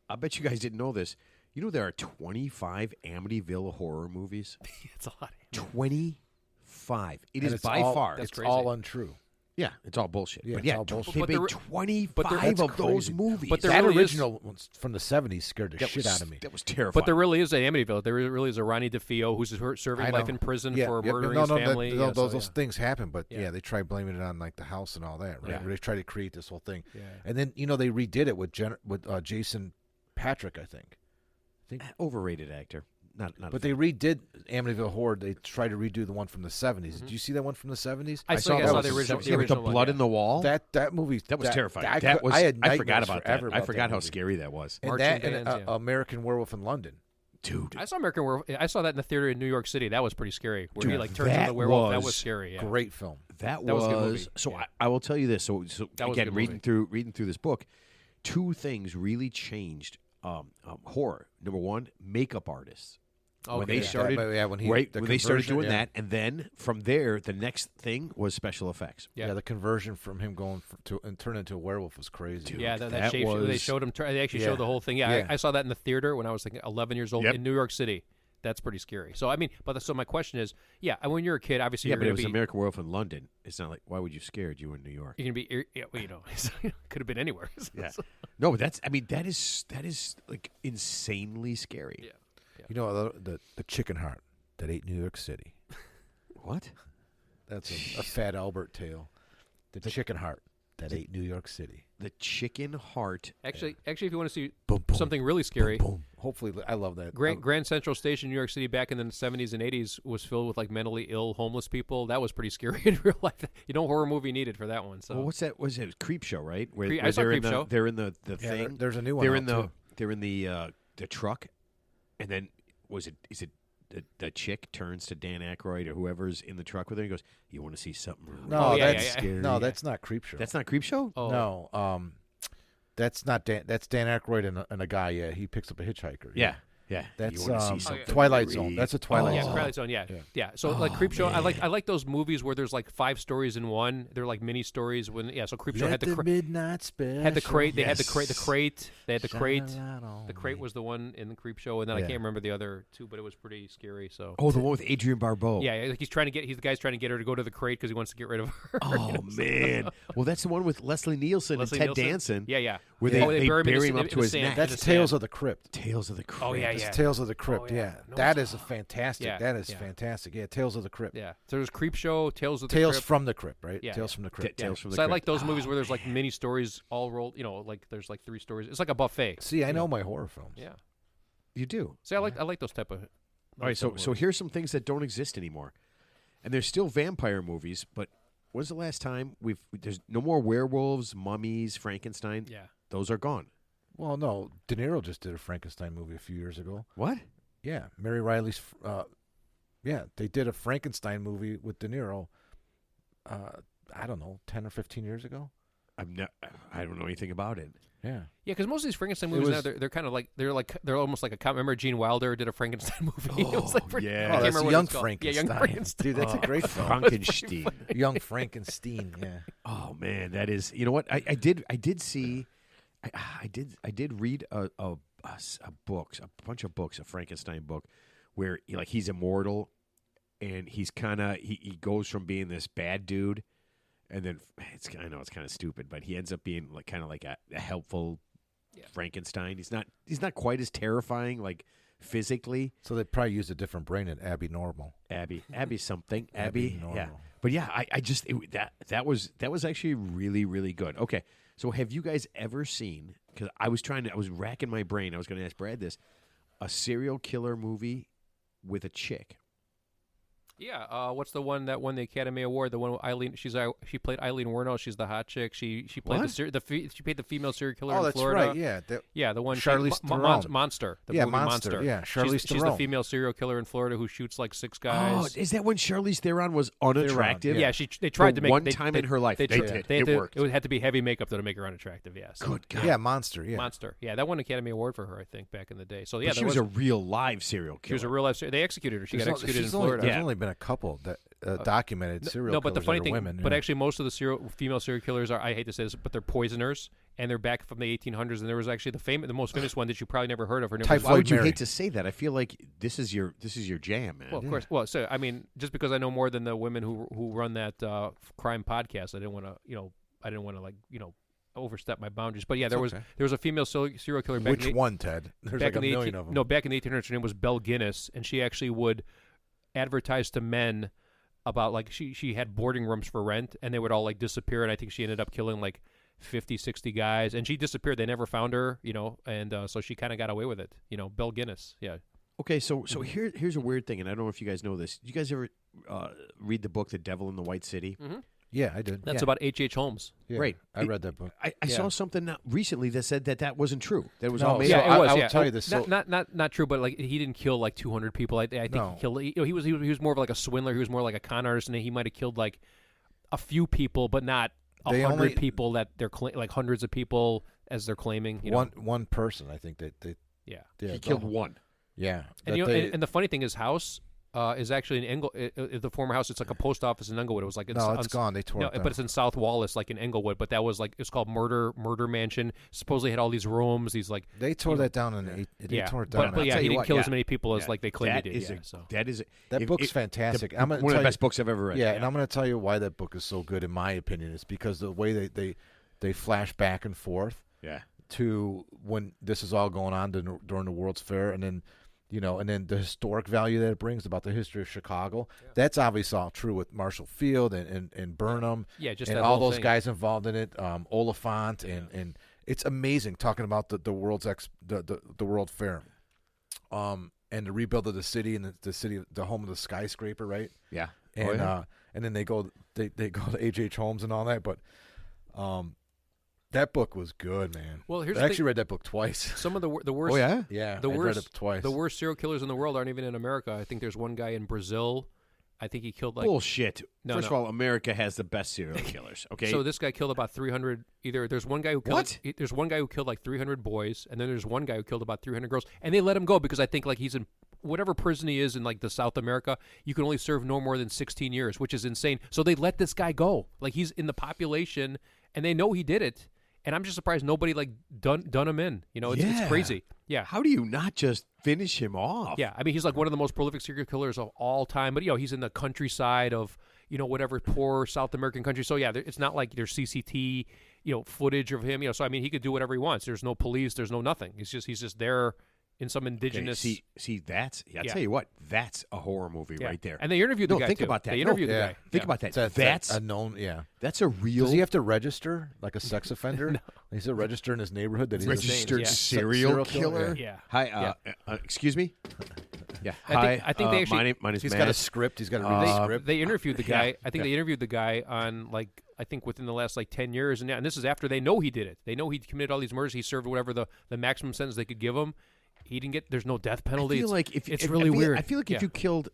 I bet you guys didn't know this. You know there are 25 Amityville horror movies? It's a lot. 25. It And is it's by all, far. It's crazy. all untrue. Yeah, it's all bullshit. Yeah, but it's yeah, all bullshit. they But made there- 25 That's of those crazy. movies. But there That really is- original ones from the '70s scared the that shit was, out of me. That was terrifying. But there really is an Amityville. There really is a Ronnie DeFeo who's serving I life know. in prison Yeah, for yeah, murdering no, his no, family. no, Yeah, so, those yeah. things happen, but Yeah. yeah, they try blaming it on like the house and all that, right? Yeah. Where they try to create this whole thing, Yeah. and then they redid it with Jason Patrick, I think. Overrated actor. Not But they redid Amityville Horror. They tried to redo the one from the '70s. Mm-hmm. Did you see that one from the '70s? I saw that the was original. Yeah, with the one, blood yeah. in the wall. That movie. That was terrifying. That was. I had I nightmares forgot about that. forever I about forgot that how movie. scary that was. And Marching that and bands, yeah. American Werewolf in London. Dude, I saw American Werewolf. I saw that in the theater in New York City. That was pretty scary. Where he Dude, like turns into that a werewolf. That was was scary. Yeah. Great film. that That was a good was movie. so. Yeah. I will tell you this. So That was a again, good reading through this book, 2 things really changed horror. Number one, makeup artists. Okay. when they Yeah. started. when he Right, the when they started conversion, doing yeah. that, and then from there, the next thing was special effects. Yeah. Yeah, the conversion from him going to and turn into a werewolf was crazy. Dude. Yeah, that that shape. They was- showed him. They actually Yeah. showed the whole thing. Yeah, Yeah. I saw that in the theater when I was like 11 years old Yep. in New York City. That's pretty scary. So I mean, so my question is, when you're a kid, obviously Yeah, you're but it going was to be. American Werewolf in London. It's not like why would you scared? You were in New York. You're gonna be, could have been anywhere. Yeah. No, but that's. I mean, that is like insanely scary. Yeah. You know the chicken heart that ate New York City. What? That's a Fat Albert tale. The chicken heart that ate New York City. The chicken heart. Actually, if you want to see Boom, boom, something really scary, boom. Hopefully, I love that. Grand Central Station, New York City, back in the 70s and 80s, was filled with like mentally ill homeless people. That was pretty scary in real life. Horror movie needed for that one. So Well, what's that? Was it Creep Show? Right? Where, I where saw they're in Creepshow. They're in the Yeah, thing. there's a new one. They're out, in the too. they're in the truck, and then is it the chick turns to Dan Aykroyd or whoever's in the truck with her and goes, "You want to see something?" Really No, yeah, that's yeah, yeah. no, that's not Creepshow. That's not Creep Show. oh, No, that's not Dan. That's Dan Aykroyd and a guy. Yeah, he picks up a hitchhiker. Yeah. That's you wanna see something Twilight really- Zone. That's a Twilight yeah, Zone. Twilight Zone. Yeah, Yeah. yeah. So like Oh, Creepshow, I man. like those movies where there's like 5 stories in one. They're like mini stories. So Creepshow had the midnight special. had the crate. They had the Yes. crate. The crate. They had the crate. Shine a light on The crate me. was the one in the Creepshow, and then I Yeah. can't remember the other two, but it was pretty scary. So Oh, the one with Adrian Barbeau. yeah, like he's the guy's trying to get her to go to the crate because he wants to get rid of her. Oh man. Well, that's the one with Leslie Nielsen Leslie and Ted Nielsen? Danson. Yeah. Where Yeah. they bury bury him him in up the to his sand. neck. That's That's the Tales sand. of the Crypt. Tales of the Crypt. Oh, yeah, That's yeah. Tales of the Crypt. Oh, yeah. Yeah, No, that it's- is a fantastic. Yeah, That is yeah. fantastic. Yeah, Tales of the Crypt. Yeah. So there's Creepshow, Tales of the Tales Crypt. from the Crypt, right? Yeah, Tales yeah. from the Crypt. Tales from the So I Crypt. like those movies Oh, where there's like mini stories all rolled. Like there's like 3 stories. It's like a buffet. See, I know my horror films. Yeah. You do. See, I like those type of. All right, those type so of here's some things that don't exist anymore, and there's still vampire movies. But when's the last time there's no more werewolves, mummies, Frankenstein? movies. Yeah. Those are gone. Well, no, De Niro just did a Frankenstein movie a few years ago. What? Yeah, Mary Riley's. Yeah, they did a Frankenstein movie with De Niro. I don't know, 10 or 15 years ago. I don't know anything about it. Yeah. Yeah, because most of these Frankenstein It movies now was- they're kind of like they're almost like a. Remember Gene Wilder did a Frankenstein movie? It was like pretty- yeah. I Oh, can't that's remember what Young it's called. Frankenstein. Yeah, Young Frankenstein. Dude, that's a great film. Frankenstein. Young Frankenstein. Yeah. Oh man, that is. You know what? I did see. I did read a bunch of books, a Frankenstein book, where he's immortal, and he's kind of he goes from being this bad dude, and then I know it's kind of stupid, but he ends up being like kind of like a helpful Frankenstein. He's not quite as terrifying like physically. So they probably used a different brain at Abby Normal. Abby something. Abby Yeah. Normal. But yeah, I just that was actually really, really good. Okay, so have you guys ever seen? Because I was racking my brain. I was going to ask Brad this: a serial killer movie with a chick. Yeah, what's the one that won the Academy Award? The one with Eileen. She played Eileen Wuornos. She's the hot chick. She played What? she played the female serial killer Oh, in that's Florida. right. Yeah. Yeah, the one Charlize Theron. Monster. The Yeah, movie Monster. Yeah, Charlize she's the Theron. female serial killer in Florida who shoots like 6 Oh, guys. is that when Charlize Theron was unattractive? Theron, yeah, they tried For to make one they- time they- in her life. They tried- did. They It had to- worked. It had to be heavy makeup though to make her unattractive. Yeah. So. Good God. Yeah, Monster. Yeah. Monster. Yeah, that won an Academy Award for her, I think, back in the day. So yeah, But she there was a real live serial killer. she was a real life. They executed her. She got There's executed in she's only- Florida. There's Yeah. only been a couple that documented serial No, but the killers funny that are thing, women. but yeah. actually, most of the female serial killers are. I hate to say this, but they're poisoners, and they're back from the 1800s. And there was actually the most famous one that you probably never heard of. Her name was Typhoid Why would you Mary. hate to say that? I feel like this is your jam, man. Well, of course. Well, so I mean, just because I know more than the women who run that crime podcast, I didn't want to, overstep my boundaries. But yeah, there was a female serial killer back Which in the, one, Ted? There's back like a in the million of them. No, back in the 1800s, her name was Belle Guinness, and she actually would advertise to men about like she had boarding rooms for rent, and they would all like disappear, and I think she ended up killing like 50, 60 guys, and she disappeared. They never found her, and so she kind of got away with it. Belle Guinness, yeah. Okay, so here's a weird thing, and I don't know if you guys know this. Did you guys ever read the book The Devil in the White City? Yeah, I did. That's yeah. about H.H. Holmes. Yeah, Right. I read that book. I Yeah. saw something recently that said that wasn't true. That it was No, all made so up. Yeah, it was. I will yeah. tell you this, so- Not true, but like he didn't kill like 200 people. I think No. he killed. He was more of like a swindler. He was more like a con artist, and he might have killed like a few people, but not They 100 only- people that they're like hundreds of people as they're claiming. One person, I think that they. Yeah. Yeah, He killed one. Yeah, And that you know, they- and the funny thing is, House is actually in the former house. It's like a post office in Englewood. It was like no, it's gone. They tore No, it down. but it's in South Wallace, like in Englewood. But that was like it's called Murder Mansion. Supposedly had all these rooms. These like They tore that down, and they tore it down. but yeah, tell he you didn't what, kill yeah. as many people as Yeah. like they claim he That did. is Yeah, a, so. that is That book's fantastic. I'm gonna one of tell the you- best books I've ever read. Yeah, and I'm going to tell you why that book is so good, in my opinion, is because the way they flash back and forth Yeah. to when this is all going on during the World's Fair, and then and then the historic value that it brings about the history of Chicago. That's obviously all true with Marshall Field and Burnham, Yeah, just and that all whole those thing. guys involved in it. Oliphant and it's amazing talking about the World Fair, and the rebuild of the city and the home of the skyscraper, right? Yeah. And yeah. and then they go to H.H. Holmes and all that, but that book was good, man. Well, here's I the actually thing. read that book twice. Some of the worst. Oh yeah. Yeah, The I read worst- it twice. The worst serial killers in the world aren't even in America. I think there's one guy in Brazil. I think he killed like. Bullshit. No, First no. of all, America has the best serial killers. Okay. So this guy killed about 300. Either there's one guy who killed. What? There's one guy who killed like 300 boys, and then there's one guy who killed about 300 girls, and they let him go because I think like he's in whatever prison he is in like the South America. You can only serve no more than 16 years, which is insane. So they let this guy go. Like he's in the population, and they know he did it. And I'm just surprised nobody like done him in. You know, it's Yeah. crazy. Yeah. how do you not just finish him off? Yeah, I mean, he's like one of the most prolific serial killers of all time. But he's in the countryside of whatever poor South American country. So yeah, it's not like there's CCT footage of him. So I mean, he could do whatever he wants. There's no police. There's no nothing. He's just there in some Okay, indigenous. see, that's. I Yeah. tell you what, that's a horror movie Yeah. right there. And they interviewed the No, guy. think too. about that. They No, interviewed yeah. the guy. Think Yeah. about that. That's a known. Yeah. That's a real Does he have to register like a sex offender? No. He's a register in his neighborhood that he's registered Yeah. serial killer. Yeah. Hi. Excuse me. Yeah. I think they actually- My name's He's Matt. got a script. He's got to read the script. They interviewed the guy. Yeah. I think they interviewed the guy on like I think within the last like 10 years, and this is after they know he did it. They know he committed all these murders. He served whatever the maximum sentence they could give him. He didn't get. There's no death I penalty. feel like it's really weird. I feel like if Yeah. you killed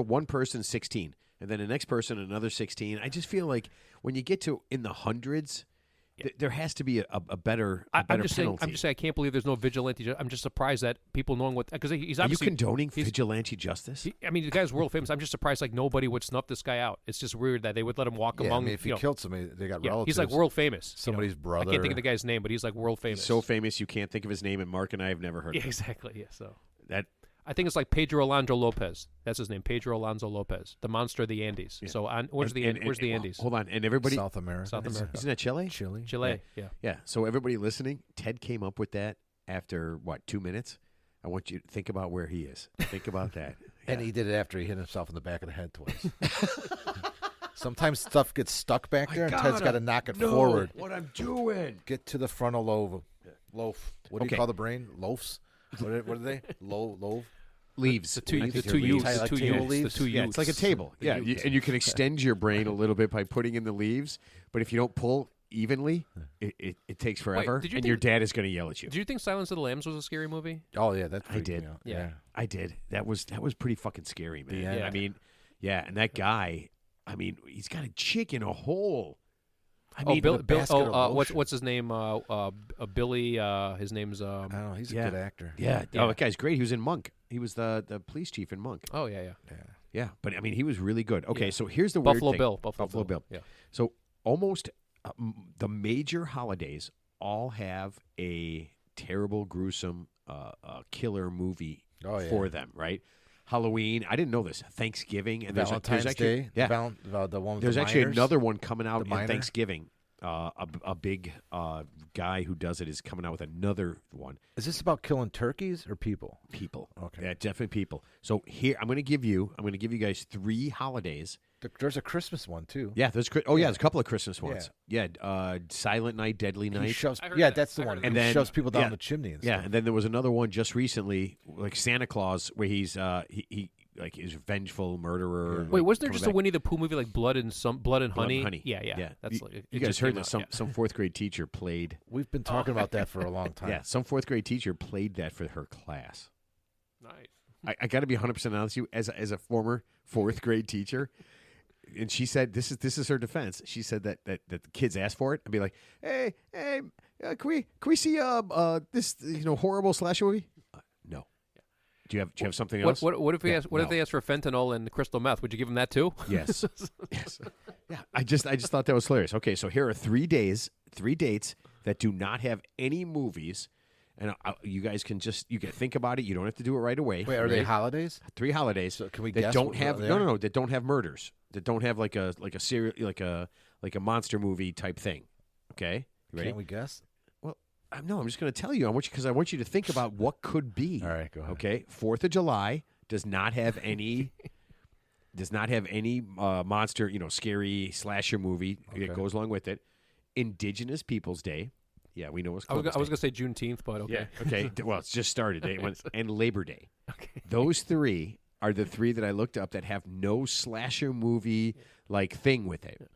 one person 16 and then the next person another 16, I just feel like when you get to in the hundreds, there has to be a better I'm just saying. penalty. I'm just saying. I can't believe there's no vigilante. I'm just surprised that people knowing what because he's Are you obviously. condoning he's- vigilante justice? I mean, the guy's world famous. I'm just surprised like nobody would snuff this guy out. It's just weird that they would let him walk Yeah, I among. mean, if he killed somebody, they got yeah, relatives. he's like world famous. Somebody's I brother. can't think of the guy's name, but he's like world famous. He's so famous you can't think of his name, and Mark and I have never heard yeah, of him. exactly. Yeah. So That I think it's like Pedro Alonso Lopez. That's his name, Pedro Alonso Lopez, the monster of the Andes. Yeah. So where's the Andes? Hold on, and everybody. South America. South America. Isn't that Chile? Chile. Chile. Yeah. Yeah. So everybody listening, Ted came up with that after what 2 minutes. I want you to think about where he is. Think about that. And Yeah. he did it after he hit himself in the back of the head twice. Sometimes stuff gets stuck back there, and Ted's got to knock it know forward. What I'm doing? Get to the frontal lobe. Loaf. What do Okay. you call the brain? Loafs. What are they? Loaf. Leaves. The two I think the they're two leaves. U's. Like The two table U's. The leaves? two Yeah, U's. it's like a table. The Yeah, U's. and you can extend your brain a little bit by putting in the leaves. But if you don't pull evenly, it takes forever, did you and think- your dad is going to yell at you. Do you think Silence of the Lambs was a scary movie? Oh yeah, that I freaked did. me out. Yeah. I did. That was pretty fucking scary, man. The end. I mean, yeah, and that guy. I mean, he's got a chick in a hole. I mean, Bill. the basket of lotion. What's his name? Billy. His name's. I don't know. He's Yeah. a good actor. yeah. Yeah. Oh, that guy's great. He was in Monk. He was the police chief in Monk. Oh yeah, yeah. Yeah. Yeah, but I mean, he was really good. Okay, Yeah. so here's the Buffalo weird thing. Bill. Buffalo Bill. Yeah. So almost the major holidays all have a terrible, gruesome killer movie Oh, yeah. for them, right? Halloween. I didn't know this. Thanksgiving and Valentine's there's actually, Day. Yeah, The one with there's the actually miners. another one coming The out miner? on Thanksgiving. A big guy who does it is coming out with another one. Is this about killing turkeys or people? People. Okay. Yeah, definitely people. So here I'm going to give you guys 3 holidays. There's a Christmas one too. Yeah, there's there's a couple of Christmas ones. Yeah, Silent Night, Deadly He Night. shoves. I heard Yeah, that. that's the I one. heard And that. then And shoves people down yeah. the chimney and Yeah, stuff. and then there was another one just recently, like Santa Claus, where he's he like is a vengeful murderer. Yeah. Wait, like, wasn't there coming just a back. Winnie the Pooh movie like Blood and Blood Honey? and Honey? Yeah. That's you, like, you guys heard that some 4th grade teacher played. We've been talking about that for a long time. Yeah, some 4th grade teacher played that for her class. Nice. I got to be 100% honest with you, as a former 4th grade teacher. And she said, "This is her defense." She said that the kids asked for it and be like, "Hey, can we see this horrible slasher movie?" No. Do you have something What, else? what if we Yeah, ask? What if no. they asked for fentanyl and crystal meth? Would you give them that too? Yes. Yes. Yeah. I just thought that was hilarious. Okay, so here are 3 dates that do not have any movies, and you guys can think about it. You don't have to do it right away. Wait, are they right? holidays? 3 holidays So can we that guess don't what have they no are? no no that don't have murders, that don't have like a serial like a monster movie type thing. Okay, you ready? Can't we guess? No, I'm just going to tell you. I want you to think about what could be. All right, go ahead. Okay, 4th of July does not have any monster, scary slasher movie that Okay. goes along with it. Indigenous Peoples Day. Yeah, we know it's I was Columbus going Day. to say Juneteenth, but okay. Yeah. Okay. Well, it's just started. And Labor Day. Okay. Those 3 are the 3 that I looked up that have no slasher movie like thing with it.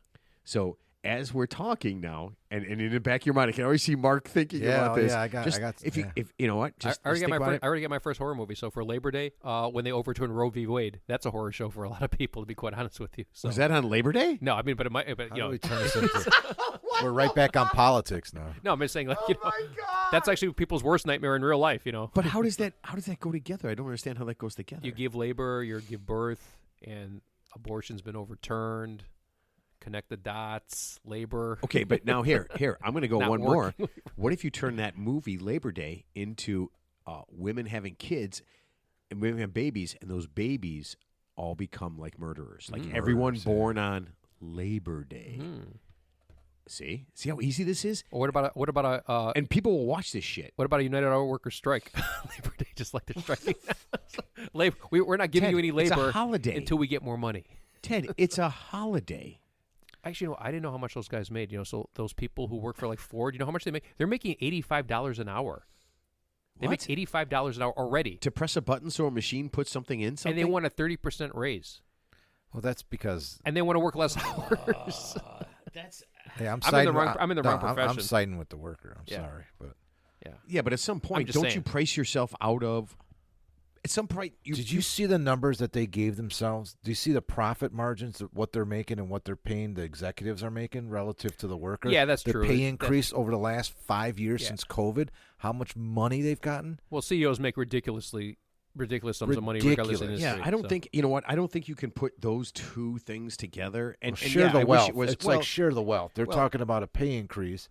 So as we're talking now, and in the back of your mind, I can always see Mark thinking about this. I got. If yeah. you know what, just I already just got think about it. I already got my first horror movie. So for Labor Day, when they overturned Roe v. Wade, that's a horror show for a lot of people. To be quite honest with you, so. Was that on Labor Day? No, I mean, but it might. But How you do know, we turn this into? We're right back on politics now. no, I'm just saying, like, you know, that's actually people's worst nightmare in real life. You know, But how does that go together? I don't understand how that goes together. you give labor, you give birth, and abortion's been overturned. Connect the dots, labor. Okay, but now here, I'm going to go Not one more. working. What if you turn that movie Labor Day into women having kids and women having babies, and those babies all become like murderers, like everyone Murderers, yeah. born on Labor Day. See how easy this is, Or what about a and people will watch this shit. what about a United Auto Workers strike? Labor Day, just like they're striking. Labor, we're not giving Ted, you any it's a labor holiday. until we get more money. Ted, it's a holiday. Actually, I didn't know how much those guys made. You know, so those people who work for like Ford, you know how much they make? They're making $85 an hour. They What? make $85 an hour already, To press a button so a machine puts something in something. and they want a 30% raise, Well, that's because and they want to work less hours. That's hey, I'm I'm in the siding. wrong- I'm in the wrong I'm profession. siding with the worker. I'm Yeah. sorry, but yeah, but at some point, just don't you saying. price yourself out of? At some point, did you see the numbers that they gave themselves? Do you see the profit margins, what they're making and what they're paying the executives are making relative to the worker? Yeah, that's Their true. pay That's- increase over the last 5 years Yeah. since COVID. How much money they've gotten? Well, CEOs make ridiculous sums of money regardless of Ridiculous. industry. Yeah, I don't so. think you know what. I don't think you can put those two things together and, Well, and share yeah, the I wealth. Wish it was, it's well, like share the wealth. They're well- talking about a pay increase,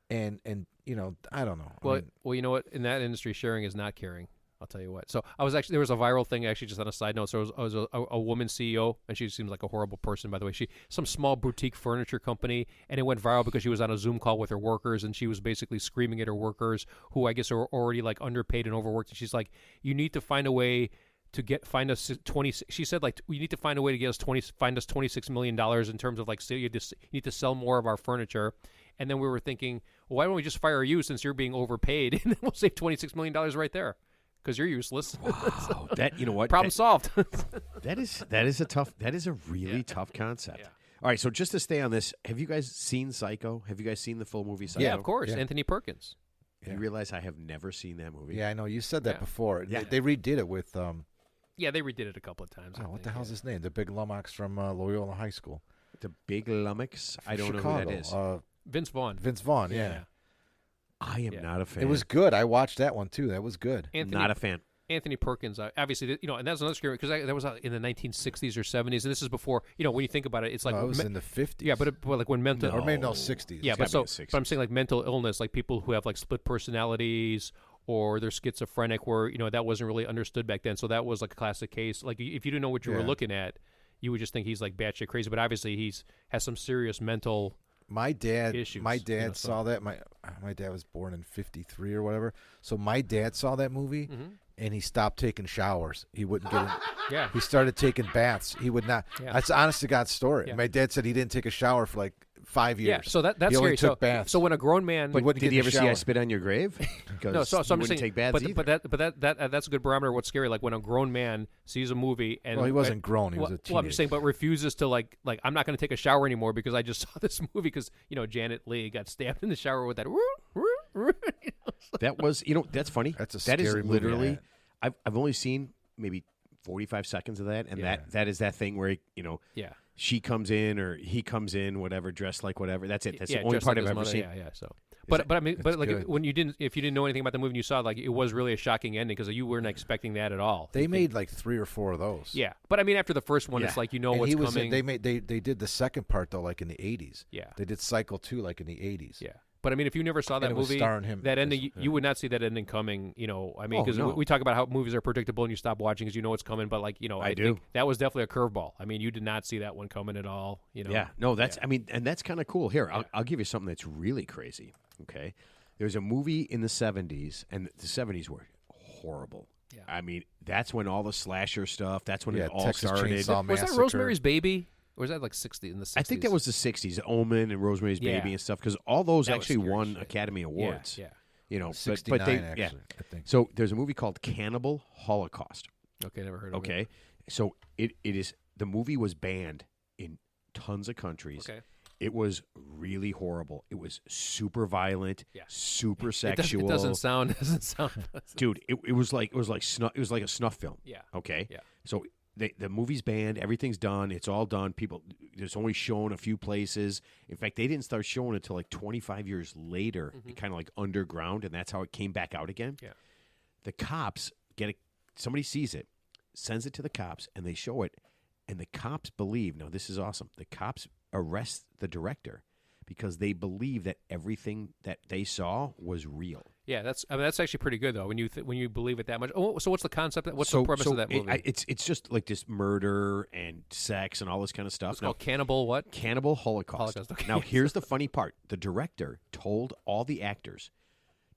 and you know, I don't know. I Well, mean, well, you know what? In that industry, sharing is not caring. I'll tell you what. So there was a viral thing actually, just on a side note. So I was a woman CEO, and she seems like a horrible person, by the way. Some small boutique furniture company, and it went viral because she was on a Zoom call with her workers, and she was basically screaming at her workers, who I guess are already like underpaid and overworked. And she's like, "You need to find a way to find us 20." She said, like, "We need to find a way to get us $26 million in terms of like, so you need to sell more of our furniture." And then we were thinking, well, why don't we just fire you since you're being overpaid, and then we'll save $26 million right there. Because you're useless. Wow, that you know what? Problem solved. That is a really tough concept. Yeah. All right, so just to stay on this, have you guys seen Psycho? Have you guys seen the full movie Psycho? Yeah, of course. Yeah. Anthony Perkins. You realize I have never seen that movie. yeah, I know you said that Yeah. before. Yeah. They redid it with Yeah, they redid it a couple of times. I what the think, hell's yeah. his name? The big lummox from Loyola High School. The Big Lummox. I don't Chicago. know who that is. Vince Vaughn. Vince Vaughn. Yeah. I am yeah. not a fan. It was good. I watched that one too. That was good. Anthony, a fan. Anthony Perkins, obviously, you know, and that's another scary because that was in the 1960s or 70s, and this is before, you know, when you think about it, it's like it was in the 50s. yeah, but like when mental or maybe no 60s. yeah, gotta but be the but I'm 60s. saying like mental illness, like people who have like split personalities or they're schizophrenic, where you know that wasn't really understood back then. So that was like a classic case. Like if you didn't know what you were Yeah. looking at, you would just think he's like batshit crazy. But obviously has some serious mental. My dad, issues, my you dad know, so- saw that. My dad was born in '53 or whatever. So my dad saw that movie, and he stopped taking showers. He wouldn't get in. Yeah. He started taking baths. He would not. Yeah. That's honest to God story. Yeah. My dad said he didn't take a shower for like 5 years. Yeah, so that's he only scary. took So, baths. so when a grown man, But wouldn't Did get you in ever the see I shower. Spit on Your Grave? Because no, so you I'm wouldn't saying, take baths but, either. that's a good barometer of what's scary. Like when a grown man sees a movie and Well, he wasn't grown. He was a Well, I'm teenager. just saying, but refuses to like I'm not going to take a shower anymore because I just saw this movie because you know Janet Leigh got stabbed in the shower with that. That was, that's funny. That's a That is scary movie, literally. yeah. I've only seen maybe 45 seconds of that, and Yeah. that is that thing where Yeah, she comes in or he comes in, whatever, dressed like whatever. That's it. That's yeah, the only just part like I've his ever mother. seen. Yeah, yeah. So, But I mean, but like good. when you didn't, if you didn't know anything about the movie and you saw it, like it was really a shocking ending because you weren't expecting that at all. They made like 3 or 4 of those. Yeah, but I mean, after the first one, Yeah. it's like you know And what's he was coming. they did the second part though, like in the 80s. Yeah. They did Cycle 2 like in the 80s. Yeah, but I mean, if you never saw And that it was movie, starring him that as- ending, you would not see that ending coming. You know, I mean, Oh, because no. we talk about how movies are predictable and you stop watching because you know it's coming. But like, you know, I do. think that was definitely a curveball. I mean, you did not see that one coming at all. You know. Yeah, no, that's I mean, and that's kind of cool. Here, I'll give you something that's really crazy. Okay, there's a movie in the '70s, and the '70s were horrible. Yeah. I mean, that's when all the slasher stuff. That's when Yeah, it all Texas started. Chainsaw Was that Massacre. Rosemary's Baby? Or was that like 60 in the 60s? I think that was the '60s, Omen and Rosemary's Yeah. Baby and stuff, because all those That was actually scary won shit. Academy Awards. Yeah. You know, 69 but they actually, I think. So there's a movie called Cannibal Holocaust. Okay, never heard of it. Okay, so it is the movie was banned in tons of countries. Okay. It was really horrible. It was super violent, Yeah. super It sexual. doesn't sound. Dude, it was like snuff. It was like a snuff film. Yeah. Okay. Yeah. So the movie's banned. Everything's done. It's all done. People, it's only shown a few places. In fact, they didn't start showing it until like 25 years later, kind of like underground, and that's how it came back out again. Yeah. The cops get it. Somebody sees it, sends it to the cops, and they show it, and the cops believe. Now this is awesome. The cops arrest the director because they believe that everything that they saw was real. Yeah, that's actually pretty good though when you believe it that much. Oh, so what's the concept? What's the premise of that movie? It's just like this murder and sex and all this kind of stuff. It's called Cannibal what? Cannibal Holocaust. Holocaust, okay. Now, here's the funny part. The director told all the actors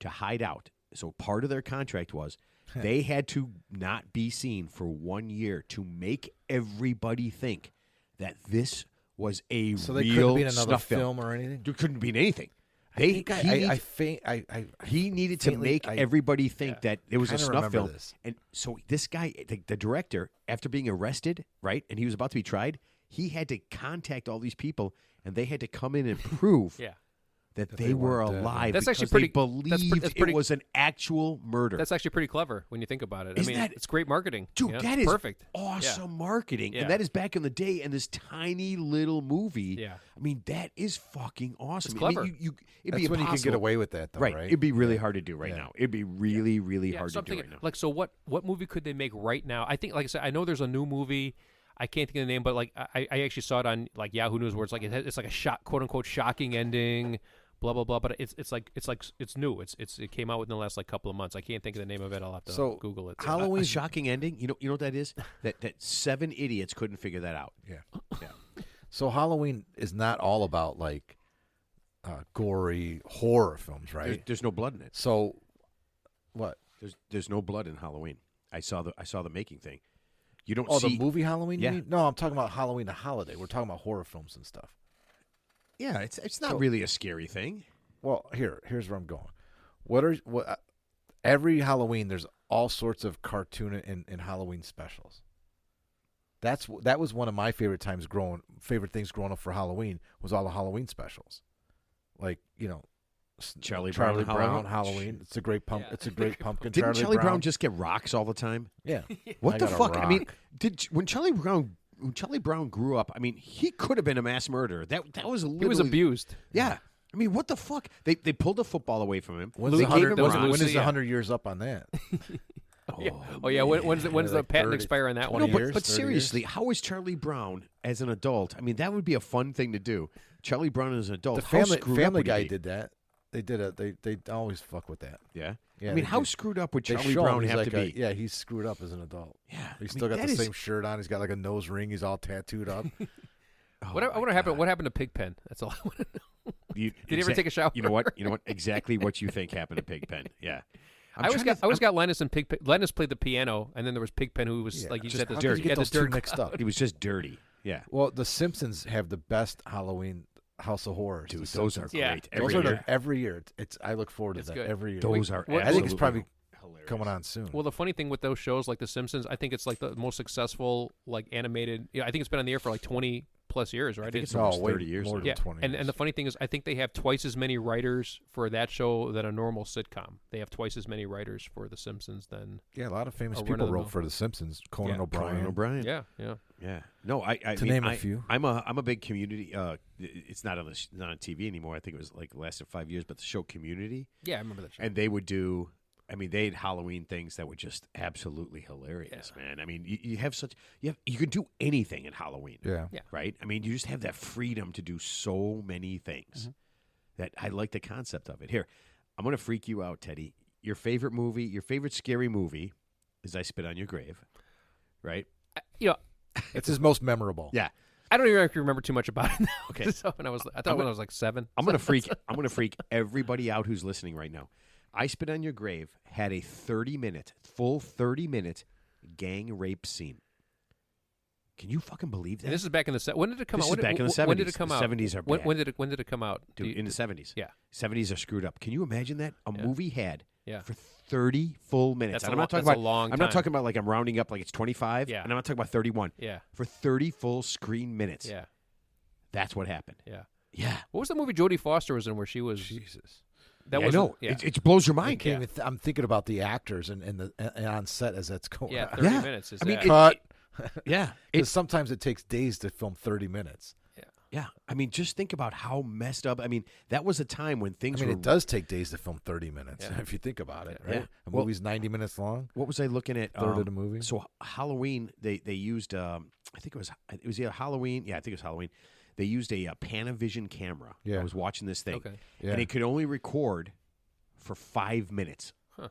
to hide out. So part of their contract was they had to not be seen for 1 year to make everybody think that this was a So they real couldn't be in another snuff film or anything. There couldn't be in anything. I He needed to faintly- make everybody think that it was a kinda snuff remember film. this. And so this guy, the director, after being arrested, right, and he was about to be tried, he had to contact all these people, and they had to come in and prove Yeah. that That they they were weren't dead. alive. That's because actually pretty- They believed that's pretty- it was an actual murder. That's actually pretty clever when you think about it. Isn't I mean, that- it's great marketing. Dude, you know? that is perfect. awesome marketing, Yeah. and that is back in the day. And this tiny little movie, Yeah. I mean, that is fucking awesome. It's I mean, clever. it'd That's be when you can get impossible. away with that, though, right? It'd be really hard to do right Yeah. now. It'd be really, really Yeah, hard so to I'm do thinking, right now. like, so what movie could they make right now? I think, like I said, I know there's a new movie. I can't think of the name, but like I actually saw it on like Yahoo News where it's like it's like a quote unquote shocking ending, blah blah blah. But it's new. It came out within the last like couple of months. I can't think of the name of it. I'll have to So, Google it. Halloween- A shocking ending. You know what that is? that 7 idiots couldn't figure that out. Yeah. Yeah. So Halloween is not all about like gory horror films, right? There's no blood in it. So what? There's no blood in Halloween. I saw the making thing. You don't Oh, see. the movie Halloween? You Yeah. mean? No, I'm talking about Halloween the holiday. We're talking about horror films and stuff. Yeah, it's not So- really a scary thing. Well, here's where I'm going. Every Halloween there's all sorts of cartoon and Halloween specials. That was one of my favorite things growing up for Halloween was all the Halloween specials. Like, you know, Charlie Brown Brown Halloween. It's a great Yeah. It's a great pumpkin. Didn't Charlie Brown just get rocks all the time? Yeah. What I the got a fuck? I mean, rock. when Charlie Brown grew up, I mean, he could have been a mass murderer. That was literally, He was abused. Yeah. I mean, what the fuck? They pulled the football away from him. When's They the gave 100 him was rocks. Lucy, when is the yeah. 100 years up on that? Oh yeah. When's the like patent 30 expire on that one? No, 20 years, but 30 seriously, how is Charlie Brown as an adult? I mean, that would be a fun thing to do. Charlie Brown as an adult. The How screwed up Family would he Guy be? did that. They always fuck with that. Yeah. Yeah, I mean, they how did. screwed up would They Charlie show him Brown he's have like to be? yeah, he's screwed up as an adult. Yeah. He's I still mean, got that the is- same shirt on. He's got like a nose ring. He's all tattooed up. What happened? What happened to Pigpen? That's all I want to know. Did he ever take a shower? You know what? Exactly what you think happened to Pigpen. Yeah. I always got Linus and Pigpen. Linus played the piano, and then there was Pigpen who was Yeah, like you just said how this could dirt. you He get had those this two dirt mixed up? He was just dirty. Yeah. Well, The Simpsons have the best Halloween House of Horrors. Dude, The those are Simpsons. Yeah. great. Those Every are year. every year. It's I look forward to It's that good. every year. Those are. What- I think it's absolutely probably hilarious. coming on soon. Well, the funny thing with those shows like The Simpsons, I think it's like the most successful like animated. I think it's been on the air for like 20+ plus years, right? I think it's No, almost way 30 years more now. than yeah. 20 And years. the funny thing is, I think they have twice as many writers for that show than a normal sitcom. They have twice as many writers for The Simpsons than Yeah, a lot of famous A people run-of-the-mill. wrote for The Simpsons. Conan Yeah. O'Brien. Conan O'Brien. yeah. Yeah. No, I To mean, name a few. I'm a big Community. It's not on not on TV anymore. I think it was like lasted 5 years, but the show Community, Yeah, I remember that show. and they would do. I mean, they had Halloween things that were just absolutely hilarious, man. I mean, you have such you can do anything at Halloween, Yeah. Yeah. right? I mean, you just have that freedom to do so many things. That I like the concept of it. Here, I'm going to freak you out, Teddy. Your favorite movie, your favorite scary movie, is I Spit on Your Grave, right? you know, It's his most memorable. Yeah. I don't even actually remember too much about it now. Okay. So I thought when I was like 7. I'm gonna freak everybody out who's listening right now. I Spit on Your Grave had a full 30 minute gang rape scene. Can you fucking believe that? And this is back in the when did it come This out? is back in the When did 70s. it come The out? 70s are when, bad. when did it come out? Do Dude, you- in the 70s. Yeah. 70s are screwed up. Can you imagine that? A movie had Yeah. for 30 full minutes. That's And a I'm lo- not talking that's a about long I'm not time. talking about like I'm rounding up like it's 25. Yeah. And I'm not talking about 31. Yeah. For 30 full screen minutes. Yeah. That's what happened. Yeah. Yeah. What was the movie Jodie Foster was in where she was? Jesus. That Yeah, I was know. Yeah. It blows your I mind. can't even I'm thinking about the actors and on set as that's going Yeah, on. 30 Yeah. minutes is I mean, that. Cut. Yeah. Because sometimes it takes days to film 30 minutes. Yeah. I mean, just think about how messed up. I mean, that was a time when I things mean, were. it does take days to film 30 minutes Yeah. if you think about it, Yeah. right? A Well- movie's 90 minutes long. What was I looking at? Third of the movie. So Halloween, they used. I think it was either Halloween. Yeah, I think it was Halloween. They used a Panavision camera. Yeah. I was watching this thing, Okay. Yeah. and it could only record for 5 minutes. Huh.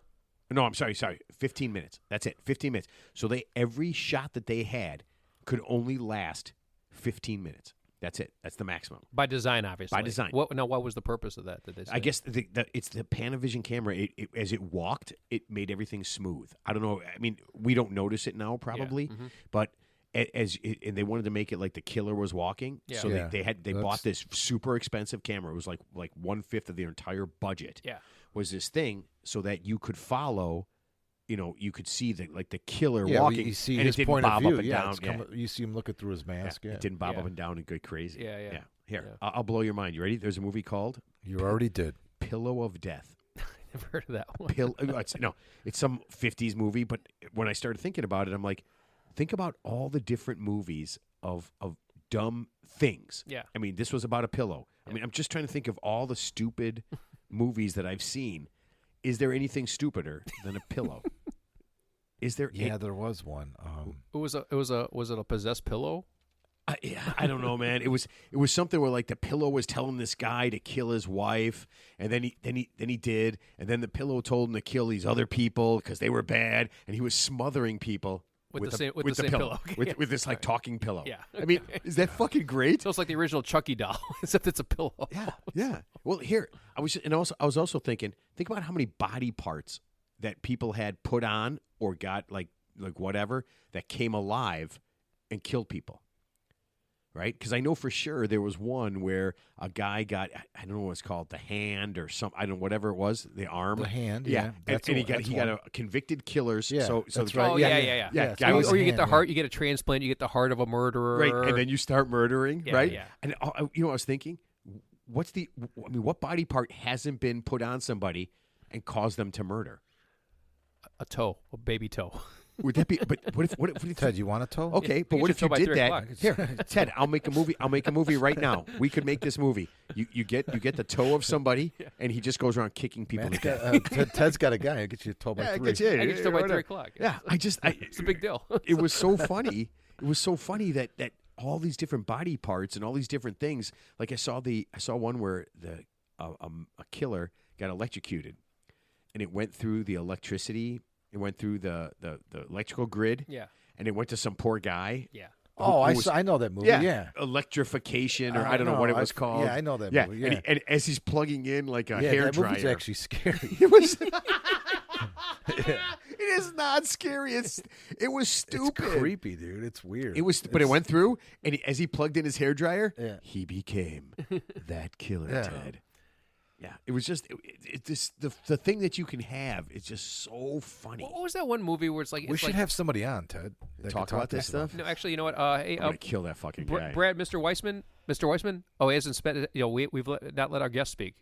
No, I'm sorry, 15 minutes. That's it, 15 minutes. So every shot that they had could only last 15 minutes. That's it. That's the maximum. By design, obviously. By design. What was the purpose of that? Did they say? I guess it's the Panavision camera. As it walked, it made everything smooth. I don't know. I mean, we don't notice it now, probably, but and they wanted to make it like the killer was walking. Yeah. So Yeah. they bought this super expensive camera. It was like 1/5 of their entire budget. Yeah. Was this thing so that you could follow. You know, you could see the killer Yeah, well, walking, you see and his it didn't point bob of view. up and Yeah, down. it's Yeah. you see him looking through his mask. Yeah, It didn't bob Yeah. up and down and go crazy. Yeah. Here, Yeah. I'll blow your mind. You ready? There's a movie called You already did. Pillow of Death. Never heard of that one. It's some 50s movie, but when I started thinking about it, I'm like, think about all the different movies of dumb things. Yeah. I mean, this was about a pillow. I mean, I'm just trying to think of all the stupid movies that I've seen. Is there anything stupider than a pillow? Is there? Yeah, there was one. Was it a possessed pillow? I don't know, man. It was something where like the pillow was telling this guy to kill his wife, and then he did, and then the pillow told him to kill these other people because they were bad, and he was smothering people With the same pillow. Okay, with this like talking pillow. Yeah. I mean, is that fucking great? So it's like the original Chucky doll, except it's a pillow. Yeah. Well, here I was also thinking. Think about how many body parts that people had put on or got like whatever that came alive and killed people. Right? Because I know for sure there was one where a guy got, I don't know what it's called, the hand or some, I don't know, whatever it was, the arm. The hand, Yeah. yeah. And, That's and he one- got that's he got one. a convicted killers. Yeah, so that's the right. Oh, Yeah, yeah. yeah. Yeah, Yes, guy it was- Or you get hand, the yeah. heart. You get a transplant. You get the heart of a murderer. Right. And then you start murdering, Yeah, right? yeah. And you know what I was thinking? What body part hasn't been put on somebody and caused them to murder? a toe, a baby toe. Would that be, but what if Ted, you want a toe? Okay, You but get what your if you toe by did 3 that? o'clock. Here, Ted, I'll make a movie right now. We could make this movie. You get the toe of somebody, and he just goes around kicking people to death. Ted's got a guy. I'll get you a toe by 3. I get your toe by 3 o'clock. Yeah, It's a big deal. it was so funny. It was so funny that all these different body parts and all these different things. Like I saw one where a killer got electrocuted, and it went through the electricity. It went through the electrical grid. Yeah. And it went to some poor guy. Yeah. Oh, who was- I know that movie. Yeah. Electrification, or I don't know what it was called. Yeah, I know that Yeah, movie. and, Yeah. and as he's plugging in like a Yeah, hair that dryer, movie's actually scary. it was. It is not scary. It was It's stupid. creepy, dude. It's weird. It was, but it went through, and as he plugged in his hair dryer, Yeah. he became that killer, Yeah. Ted. Yeah, it was just the thing that you can have is just so funny. What was that one movie where it's like We should have somebody on, Ted. that Talk can about to this us stuff? No, actually, you know what? Hey, I'm gonna kill that fucking guy. Brad, Mr. Weissman. Oh, he hasn't spent. We've not let our guest speak.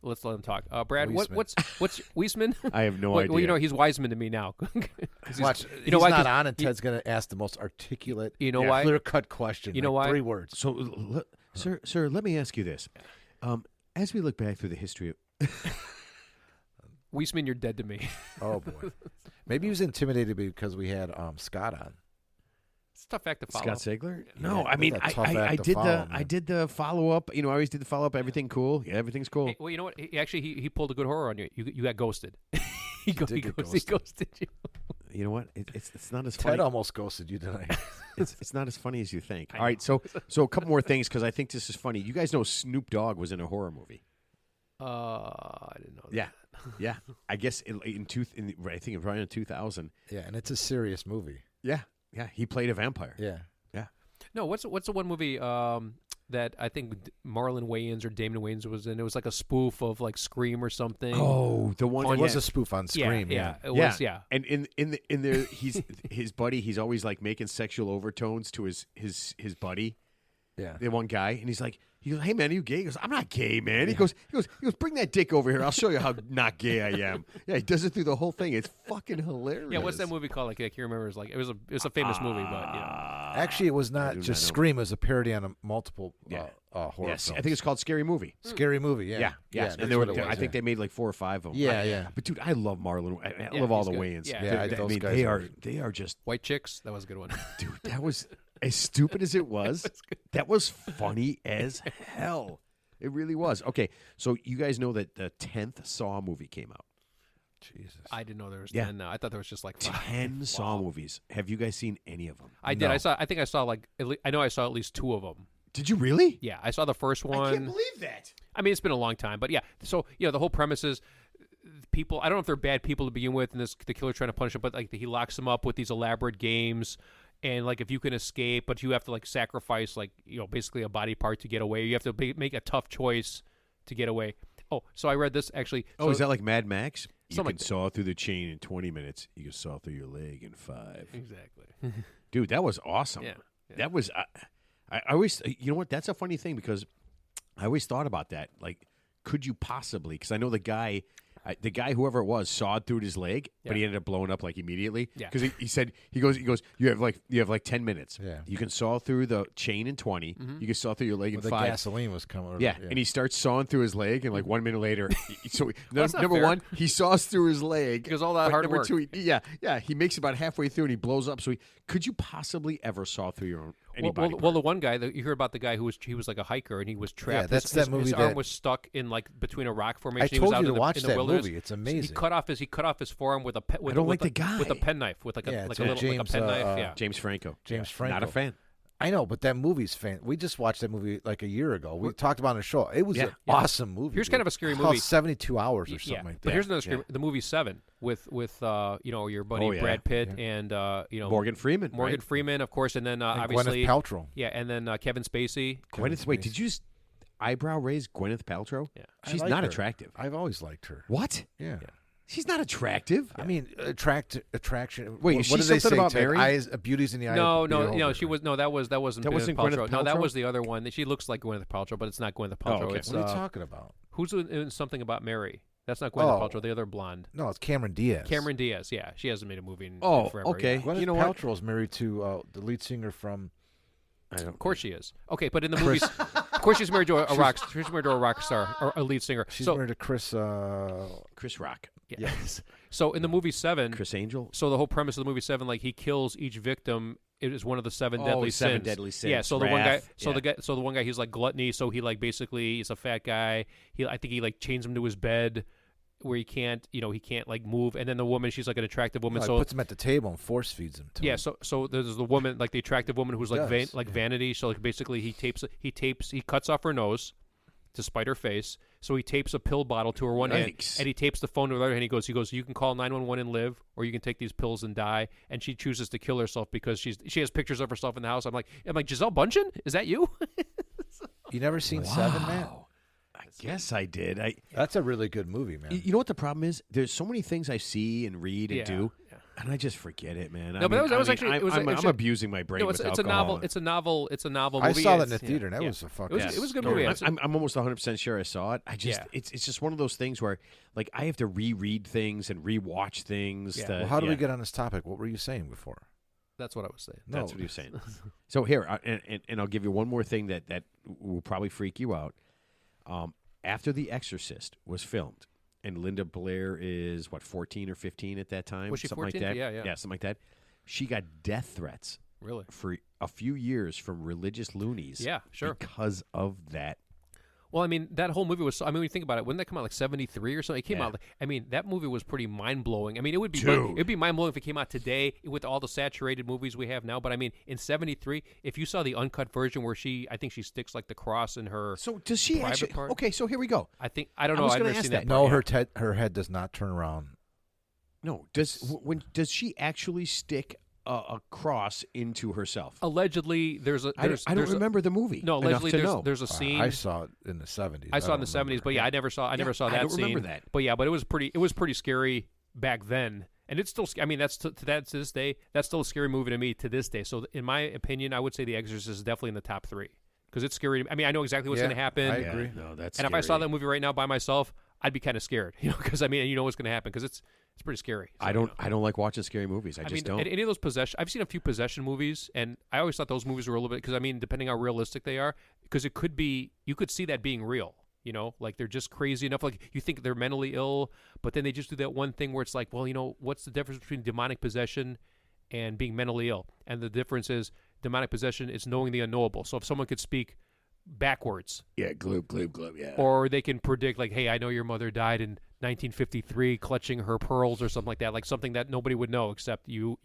Let's let him talk. Brad, Weissman. what's Weissman? I have no Well, idea. you know, he's Wiseman to me now. 'Cause Watch, you know he's why? not 'Cause on, and Ted's going to ask the most articulate, You know why? clear-cut question. You know like why? 3 words. So, sir, let me ask you this: as we look back through the history of Weissman, you're dead to me. Oh, boy. Maybe he was intimidated because we had Scott on. It's a tough act to follow. Scott Sigler? Yeah, No, I mean, that's a tough I act to did follow, I man. did the follow up. You know, I always did the follow up. Everything cool? Yeah, everything's cool. Hey, well, you know what? He pulled a good horror on you. You got ghosted. he did get ghosted you. You know what? It's not as Ted funny. almost ghosted you tonight. It's not as funny as you think. I All right, so a couple more things because I think this is funny. You guys know Snoop Dogg was in a horror movie. I didn't know that. Yeah, yeah. I guess I think probably in 2000. Yeah, and it's a serious movie. Yeah, yeah. He played a vampire. Yeah. No, what's the one movie that I think Marlon Wayans or Damon Wayans was in? It was like a spoof of like Scream or something. Oh, the one. It On- was yeah. a spoof on yeah, Scream. yeah, it Yeah. was. Yeah, And in there, he's his buddy. He's always like making sexual overtones to his buddy, Yeah. the one guy, and he goes, "Hey man, are you gay?" He goes, "I'm not gay, man." He goes, "Bring that dick over here. I'll show you how not gay I am." Yeah, he does it through the whole thing. It's fucking hilarious. yeah. What's that movie called? Like I can't remember. It was a famous movie, but yeah. Actually, it was I not do just not know. Scream. It was a parody on a multiple Yeah. horror Yes, films. I think it's called Scary Movie. Scary Movie. Yeah. Yeah, yes. that's and there were, what it was, I think yeah. they made like 4 or 5 of them. Yeah, yeah. But dude, I love Marlon. I Yeah, love all he's the good. Wayans. Yeah. Yeah, I those mean, guys they are just, White Chicks. That was a good one. dude. That was as stupid as it was. That was funny as hell. It really was. Okay, so you guys know that the 10th Saw movie came out. Jesus. I didn't know there was Yeah. 10 now. I thought there was just like 5. 10 Saw movies. Have you guys seen any of them? I did. No. I think I saw like. I know I saw at least 2 of them. Did you really? Yeah, I saw the first one. I can't believe that. I mean, it's been a long time, but yeah. So the whole premise is people. I don't know if they're bad people to begin with, and the killer's trying to punish them, but like he locks them up with these elaborate games, and like if you can escape, but you have to like sacrifice like basically a body part to get away. You have to make a tough choice to get away. Oh, so I read this actually. Oh, So- is that like Mad Max? You Something can like saw through the chain in 20 minutes. You can saw through your leg in 5. exactly? Dude, that was awesome. Yeah. That was. I always. You know what? That's a funny thing because I always thought about that. Like, could you possibly? Because I know the guy, whoever it was, sawed through his leg, but Yeah. he ended up blowing up like immediately. Yeah. Because he said he goes. You have like 10 minutes. Yeah. You can saw through the chain in 20. Mm-hmm. You can saw through your leg Well, in the 5. gasoline was coming. Yeah. And he starts sawing through his leg, and like 1 minute later, that's not number fair. 1, he saws through his leg. Because all that But hard number work. 2, he makes about halfway through and he blows up. So could you possibly ever saw through your own anybody? Well, the one guy that you heard about the guy who was like a hiker and he was trapped. that's his, that movie His arm that- was stuck in like between a rock formation. I He was told out you in to watch in the that wilderness. movie. It's So amazing. he cut off his forearm with a pen. With, I don't with like the guy. with a penknife with like Yeah, a it's like a with little like a James, penknife. Yeah. James Franco. James Franco. Not a fan. I know, but that movie's fan. We just watched that movie like a year ago. We talked about it on the show. It was Yeah. an awesome movie. Here's dude. kind of a scary It's called movie. 72 hours or Yeah, something like that. but here's another scary. Yeah. The movie 7 with your buddy Oh, yeah. Brad Pitt and Morgan Freeman. Morgan right? Freeman, of course, and then And obviously Gwyneth Paltrow. yeah, and then Kevin Spacey. Gwyneth. Wait, did you eyebrow raise Gwyneth Paltrow? Yeah. I She's like not her. attractive. I've always liked her. What? Yeah. She's not attractive. I mean, attraction. Wait, what, is what she did they something say? about Ted? Mary? Eyes, beauty's in the eye. No, of the no, beholder, she right? was no. That wasn't That wasn't Gwyneth No, that Paltrow? was the other one. She looks like Gwyneth Paltrow, but it's not Gwyneth Paltrow. okay. It's What are you talking about? who's in something about Mary? That's not Gwyneth Oh. Paltrow. The other blonde, No, it's Cameron Diaz. Cameron Diaz. Yeah, she hasn't made a movie in Oh, forever. okay. yeah. Gwyneth You know what? Paltrow's married to the lead singer from. I don't. Of course she is. Okay, but in the movies, of course she's married to a rock. She's married to a rock star or a lead singer. She's so married to Chris. Chris Rock. yes. So in the movie 7, Chris Angel. so the whole premise of the movie 7, like he kills each victim. It is one of the 7 Oh, deadly 7 sins. deadly sins. Yeah. So the one guy. Wrath, So yeah. the one guy. He's like gluttony. So he like basically he's a fat guy. I think he like chains him to his bed, where he can't like move. And then the woman, she's like an attractive woman. No, so he puts him at the table and force feeds him. To yeah, him. so there's the woman, like the attractive woman who's like does, yeah. vanity. So like basically he cuts off her nose to spite her face. So he tapes a pill bottle to her one hand, Yikes. and he tapes the phone to her other hand. He goes, you can call 911 and live, or you can take these pills and die. And she chooses to kill herself because she has pictures of herself in the house. I'm like Giselle Bundchen, is that you? You never seen 7, Matt? Wow. guess I did. That's a really good movie, man. You know what the problem is? There's so many things I see and read and do, Yeah. and I just forget it, man. No, but that was actually- it was I'm actually- abusing my brain No, with it's a alcohol. novel. It's a novel I movie. saw that in It's- the theater, and that yeah. was a fucking. It was a good story. movie. I'm almost 100% sure I saw it. I just Yeah. it's just one of those things where like I have to reread things and rewatch things. Yeah. Well, how do we get on this topic? What were you saying before? That's what I was saying. No. That's what you're saying. So here, and I'll give you one more thing that will probably freak you out. After The Exorcist was filmed, and Linda Blair is 14 or 15 at that time, Was she something 14? like that. Yeah. Something like that. She got death threats Really? for a few years from religious loonies. Yeah, sure. Because of that. Well, I mean, that whole movie was. I mean, when you think about it, wouldn't that come out like 73 or something? It came Yeah. out. I mean, that movie was pretty mind blowing. I mean, it would be Dude. it'd be mind blowing if it came out today with all the saturated movies we have now. But I mean, in 73, if you saw the uncut version where I think she sticks like the cross in her. So does she Private actually? part? Okay, so here we go. I don't I know. was I've gonna never ask seen that. that. No, part yet. her head does not turn around. No, does she actually stick a cross into herself? Allegedly, there's a. I There's, don't there's a- remember the movie. No, enough allegedly, to know. there's a scene. I saw it in the 70s. I saw it in don't the 70s, remember. but yeah, I never saw that I don't scene. remember that. But yeah, but it was pretty scary back then, and it's still. I mean, that's to this day. That's still a scary movie to me to this day. So, in my opinion, I would say The Exorcist is definitely in the top 3 because it's scary. I mean, I know exactly what's Yeah, going to happen. I agree. No, that's And if I saw scary. that movie right now by myself, I'd be kind of scared, because I mean, you know what's going to happen because it's pretty scary. So, I don't like watching scary movies. I I just mean, don't. any of those possession. I've seen a few possession movies, and I always thought those movies were a little bit because I mean, depending how realistic they are, because it could be you could see that being real. Like they're just crazy enough. Like you think they're mentally ill, but then they just do that one thing where it's like, well, what's the difference between demonic possession and being mentally ill? And the difference is demonic possession is knowing the unknowable. So if someone could speak backwards, yeah, gloob, gloob, gloob, yeah. or they can predict like, hey, I know your mother died in 1953 clutching her pearls or something like that, like something that nobody would know except you.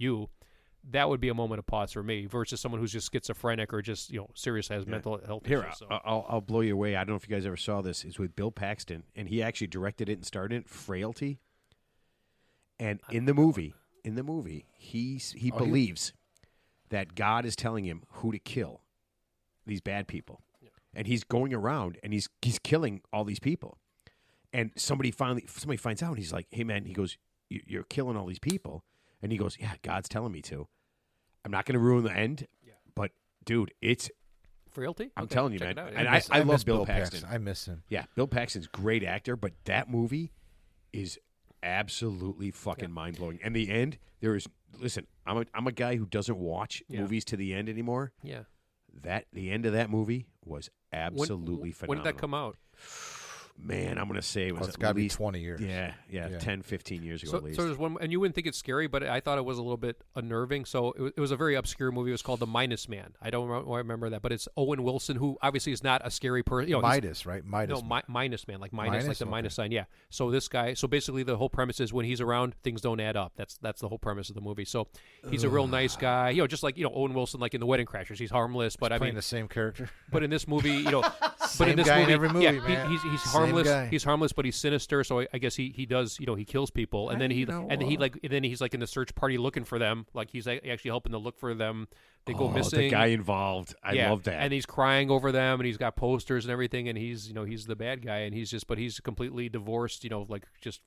That would be a moment of pause for me versus someone who's just schizophrenic or just seriously has mental health Here, issues. So. I'll blow you away. I don't know if you guys ever saw this. It's with Bill Paxton, and he actually directed it and starred in it. Frailty. And in the movie, he believes that God is telling him who to kill, these bad people, and he's going around and he's killing all these people. And somebody finds out, and he's like, "Hey, man," he goes, "You're killing all these people," and he goes, "Yeah, God's telling me to. I'm not going to ruin the end, but dude, it's." Frailty? I'm Okay, telling you, check man. it out, yeah. And I love miss Bill Paxton. I miss him. Yeah, Bill Paxton's a great actor, but that movie is absolutely fucking mind blowing. And the end, listen, I'm a guy who doesn't watch movies to the end anymore. Yeah. The end of that movie was absolutely phenomenal. When did that come out? Man, I'm gonna say it was It's at got to be least 20 years. Yeah, Yeah. 10, 15 years ago So, at least. so there's one, and you wouldn't think it's scary, but I thought it was a little bit unnerving. So it was a very obscure movie. It was called The Minus Man. I don't remember that, but it's Owen Wilson, who obviously is not a scary person. Midas, right? Midas. No, minus man, like minus, like Minus? the Okay. minus sign. Yeah. So this guy. So basically, the whole premise is when he's around, things don't add up. That's the whole premise of the movie. So he's a real nice guy. Just like Owen Wilson, like in The Wedding Crashers, he's harmless. But I Playing mean, the same character. but in this movie, but Same in this guy in movie, every movie, yeah, man. he's Same harmless. guy. He's harmless, but he's sinister. So I guess he does. He kills people, and then You know and what? then he's like in the search party looking for them. Like he's actually helping to look for them. They go Oh, missing. the guy involved. I Yeah, love that. and he's crying over them, and he's got posters and everything, and he's he's the bad guy, and he's completely divorced, like just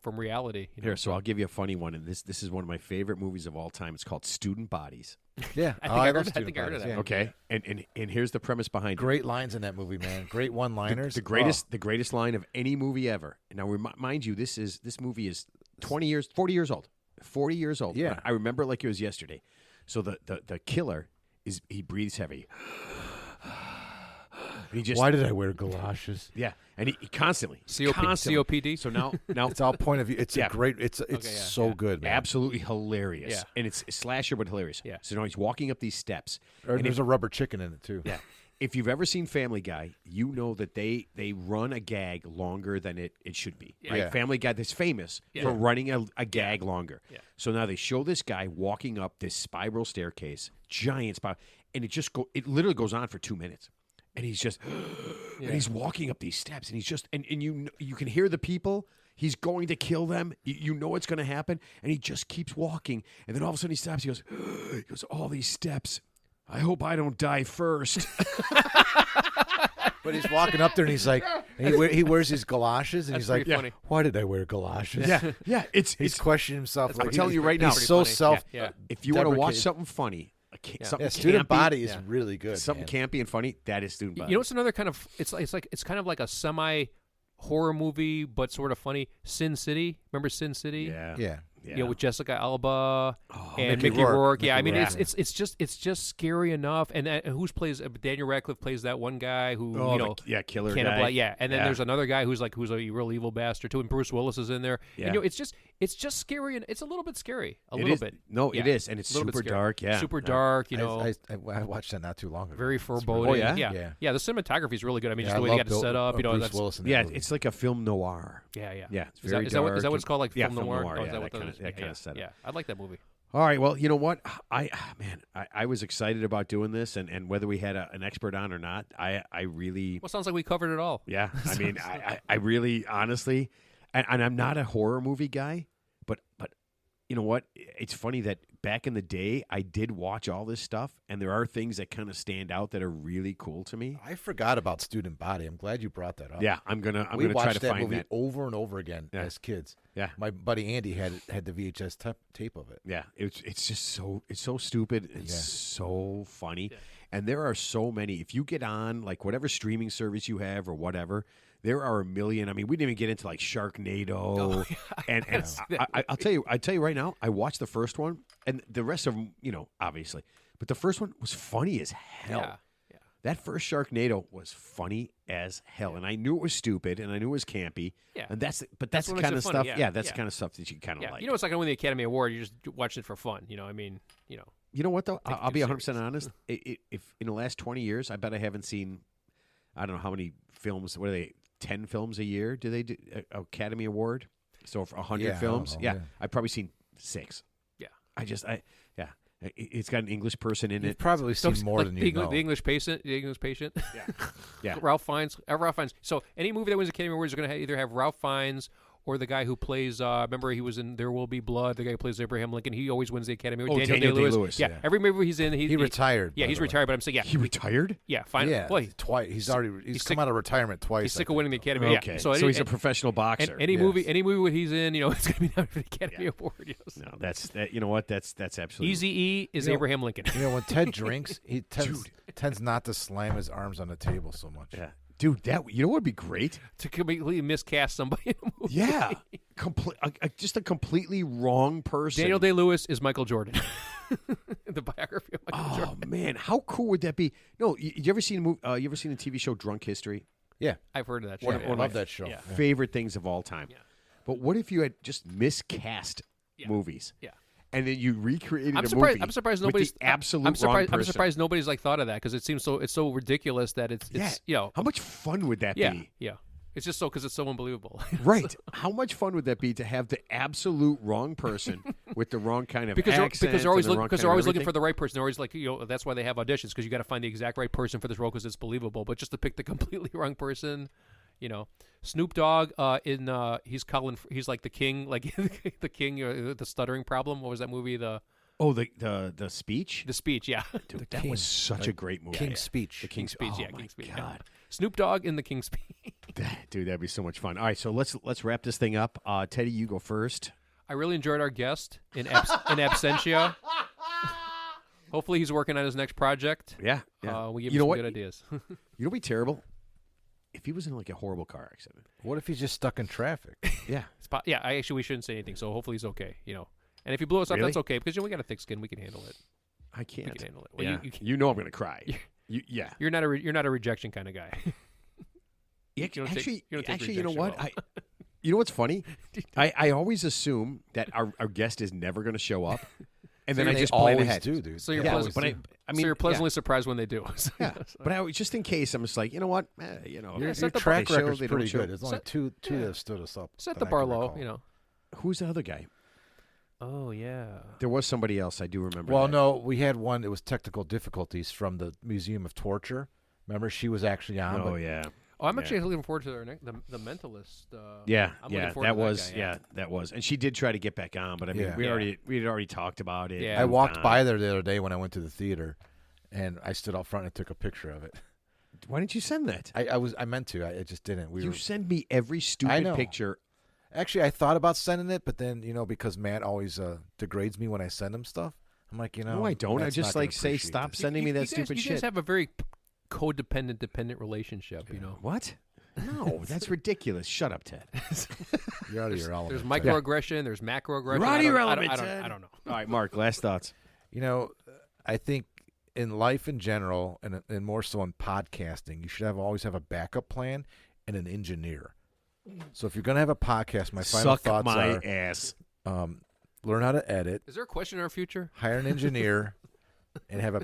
from reality. Here, so I'll give you a funny one, and this is one of my favorite movies of all time. It's called Student Bodies. Yeah. I think Oh, I love heard- I Student think I heard of Bodies, that. yeah. Okay, and here's the premise behind it. Great lines in that movie, man. Great one-liners. The greatest line of any movie ever. And now, mind you, this movie is 40 years old. 40 years old. Yeah. I remember it like it was yesterday. So the killer he breathes heavy. And he just Why did I wear galoshes? yeah, and he constantly COPD. constantly. So now It's all point of view. It's Yeah. a great. It's yeah, so yeah. good, man. absolutely hilarious. Yeah. And it's slasher but hilarious. Yeah. So now he's walking up these steps. Or and there's a rubber chicken in it too. Yeah. If you've ever seen Family Guy, you know that they run a gag longer than it should be. Right? Yeah. Family Guy is famous for running a gag longer. Yeah. So now they show this guy walking up this spiral staircase, giant spiral, and it literally goes on for 2 minutes. And he's just and he's walking up these steps, and he's just and you can hear the people. He's going to kill them. You know it's going to happen, and he just keeps walking. And then all of a sudden he stops. He goes, all these steps. I hope I don't die first. But he's walking up there and he's like, and he wears his galoshes and That's he's like, pretty funny. why did I wear galoshes? Yeah. He's questioning himself. I'm telling you right now, he's so pretty funny. self. Yeah. if you want to watch deprecating. something funny, something Yeah, Student campy, Body is Yeah. really good. something man. campy and funny, that is Student Body. You know what's another kind of it's kind of like a semi horror movie but sort of funny. Sin City. Remember Sin City? Yeah. Yeah. You know, with Jessica Alba and Mickey Mickey Rourke. Rourke. Yeah, I Mickey mean Rourke. it's just scary enough. And who's plays Daniel Radcliffe plays that one guy who you know killer cannibal. guy. Yeah, and then Yeah. there's another guy who's a real evil bastard too, and Bruce Willis is in there. Yeah. And, you know, it's just scary, and it's a little bit scary, a It little is- bit. No, it Yeah. is, and it's A little bit super scary. dark. Yeah, super Yeah. dark. You know, I watched that not too long ago. very It's foreboding. really- Oh, yeah? yeah, Yeah. The cinematography is really good. I mean, Yeah, just the way I they love got it set up. You know, Bruce that's Willis in that Yeah, movie. it's like a film noir. yeah. Yeah, it's Is very that, is, that what, is that dark what it's called? Like yeah, film noir? noir. Oh, is Yeah, that what that is? kind of setup. Yeah, I like that movie. All right. Well, you know what? I was excited about doing this, and whether we had an expert on or not, I really, Well, sounds like we covered it all. yeah. I mean, I really, honestly, and I'm not a horror movie guy, but you know what? It's funny that back in the day, I did watch all this stuff, and there are things that kind of stand out that are really cool to me. I forgot about Student Body. I'm glad you brought that up. Yeah, I'm gonna we try watched to that find movie that. over and over again Yeah. as kids. Yeah. My buddy Andy had the VHS tape of it. Yeah, it's just so stupid and Yeah. so funny. And there are so many. If you get on like whatever streaming service you have or whatever, there are a million. I mean, we didn't even get into like Sharknado, and I'll tell you right now. I watched the first one, and the rest of them, you know, obviously, but the first one was funny as hell. Yeah. That first Sharknado was funny as hell, and I knew it was stupid, and I knew it was campy. Yeah. And that's That's the what makes kind it of funny, stuff. yeah, Yeah, that's yeah. the kind of stuff that you kind of Yeah, like. you know, it's like when win the Academy Award. You're just watching it for fun. You know, I mean, you know, You know what though? Take it I'll be too 100% honest. If in the last 20 years, I bet I haven't seen, I don't know how many films. What are they? 10 films a year? Do they do Academy Award? So for 100 Yeah, I don't films, know, yeah, yeah. I've probably seen 6. Yeah. It's got an English person in You've it. probably seen more like than the, you know. The English patient. Yeah. Ralph Fiennes. Ralph Fiennes. So any movie that wins Academy Awards is going to either have Ralph Fiennes or the guy who plays. Remember, he was in There Will Be Blood. The guy who plays Abraham Lincoln. He always wins the Academy Award. Oh, Daniel Day-Lewis, Yeah. yeah. Every movie he's in, he retired. Yeah, by he's the way. retired. But I'm saying, yeah, He retired? yeah, fine. Yeah, Well, twice. He's come sick- out of retirement twice. he's I sick of think. winning the Academy. Okay. Yeah. So he's a professional boxer. And any Yes. movie he's in, you know, it's going to be nominated for the Academy Award. Yes. No, that's that. You know what? That's absolutely Easy E is You know- Abraham Lincoln. You know, when Ted drinks, he tends not to slam his arms on the table so much. Yeah, dude. That you know what would be great? To completely miscast somebody in a movie. Yeah, just a completely wrong person. Daniel Day-Lewis is Michael Jordan. The biography of Michael Jordan. Oh man, how cool would that be? No, you ever seen a movie? You ever seen the TV show Drunk History? Yeah, I've heard of that show. one yeah. of that show. Yeah. Favorite things of all time. Yeah. But what if you had just miscast movies? Yeah. And then you recreated I'm a surprised. movie I'm surprised with nobody's the absolute I'm surprised. wrong person. I'm surprised nobody's like thought of that because it seems so. It's so ridiculous that it's Yeah. you know. How much fun would that Yeah. be? Yeah. It's just so because it's so unbelievable. Right. How much fun would that be to have the absolute wrong person with the wrong kind of because accent they're always and the looking wrong because kind they're of always looking everything? for the right person. They're always like that's why they have auditions because you got to find the exact right person for this role because it's believable. But just to pick the completely wrong person, you know, Snoop Dogg he's like the king, like the king, the stuttering problem. What was that movie? The speech? speech. Yeah. Dude, that King. was such a great movie. King's Speech. The King's Speech. Oh Yeah. my King's Speech. God. Yeah. Snoop Dogg in the King's Speech. Dude, that'd be so much fun. All right, so let's wrap this thing up. Teddy, you go first. I really enjoyed our guest in absentia. Hopefully, he's working on his next project. Yeah. We give You him know some what? good ideas. You know what'd be terrible? If he was in like a horrible car accident. What if he's just stuck in traffic? Yeah. We shouldn't say anything. So hopefully, he's okay. You know, and if he blew us up, Really? that's okay because we got a thick skin. We can handle it. I can't. We can handle it. Well, Yeah. you know I'm going to cry. Yeah. you're not a rejection kind of guy. Yeah, You don't take- actually, you don't take you know rejection what? well. You know what's funny? I always assume that our guest is never going to show up, and then I They just plan always ahead. do, dude. So you're They pleasant- always But do. I mean, so you're pleasantly surprised when they do. yeah. But just in case, I'm just like, you know what? Your set the track they show, record's they don't pretty show. good. There's only Set- two that have stood us up. set that the I bar can low. recall. You know. Who's the other guy? Oh yeah. There was somebody else. I do remember. Well, that. no, we had one. It was technical difficulties from the Museum of Torture. Remember, she was actually on. Oh but yeah. Oh, I'm Yeah. actually looking forward to the Mentalist. Yeah, I'm looking forward that to was that guy, that was, and she did try to get back on, but I mean, Yeah. we had already talked about it. Yeah. I moved walked on. by there the other day when I went to the theater, and I stood out front and took a picture of it. Why didn't you send that? I meant to. I just didn't. You send me every I stupid know. picture. Actually, I thought about sending it, but then because Matt always degrades me when I send him stuff. I'm like, No, I don't. I Matt's just not gonna say appreciate stop this. sending me that you stupid guys, shit. You guys have a very codependent, dependent relationship. You know. What? No, that's ridiculous. Shut up, Ted. You're out of your element. There's Ted. microaggression. There's macroaggression. You're out of your I element, don't, Ted. I don't know. All right, Mark. Last thoughts. I think in life in general, and more so in podcasting, you should always have a backup plan and an engineer. So if you're going to have a podcast, my final Suck thoughts my are ass. learn how to edit, Is there a question in our future? hire an engineer, and have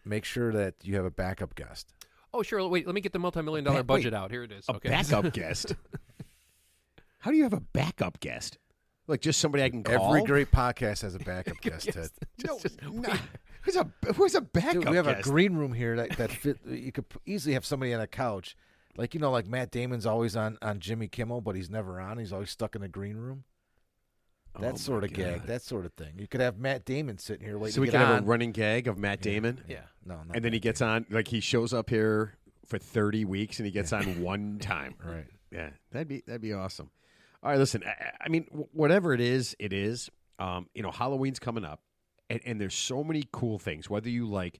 make sure that you have a backup guest. Oh, sure. Wait, let me get the multi-million-dollar Wait. budget out. Here it is. A Okay. backup guest. How do you have a backup guest? Like just somebody I can call? Every great podcast has a backup guest, Ted. No. Who's a backup Dude, we have guest? a green room here that fit. You could easily have somebody on a couch, like Matt Damon's always on Jimmy Kimmel, but he's never on. He's always stuck in the green room. That Oh, sort my of gag, God. that sort of thing. You could have Matt Damon sitting here waiting So we to can get have on. a running gag of Matt Damon, Yeah. No, not and then he Matt gets on. Like he shows up here for 30 weeks, and he gets on one time. Damon. Right. Yeah, that'd be awesome. All right, listen. I mean, whatever it is, it is. Halloween's coming up, and there's so many cool things. Whether you like,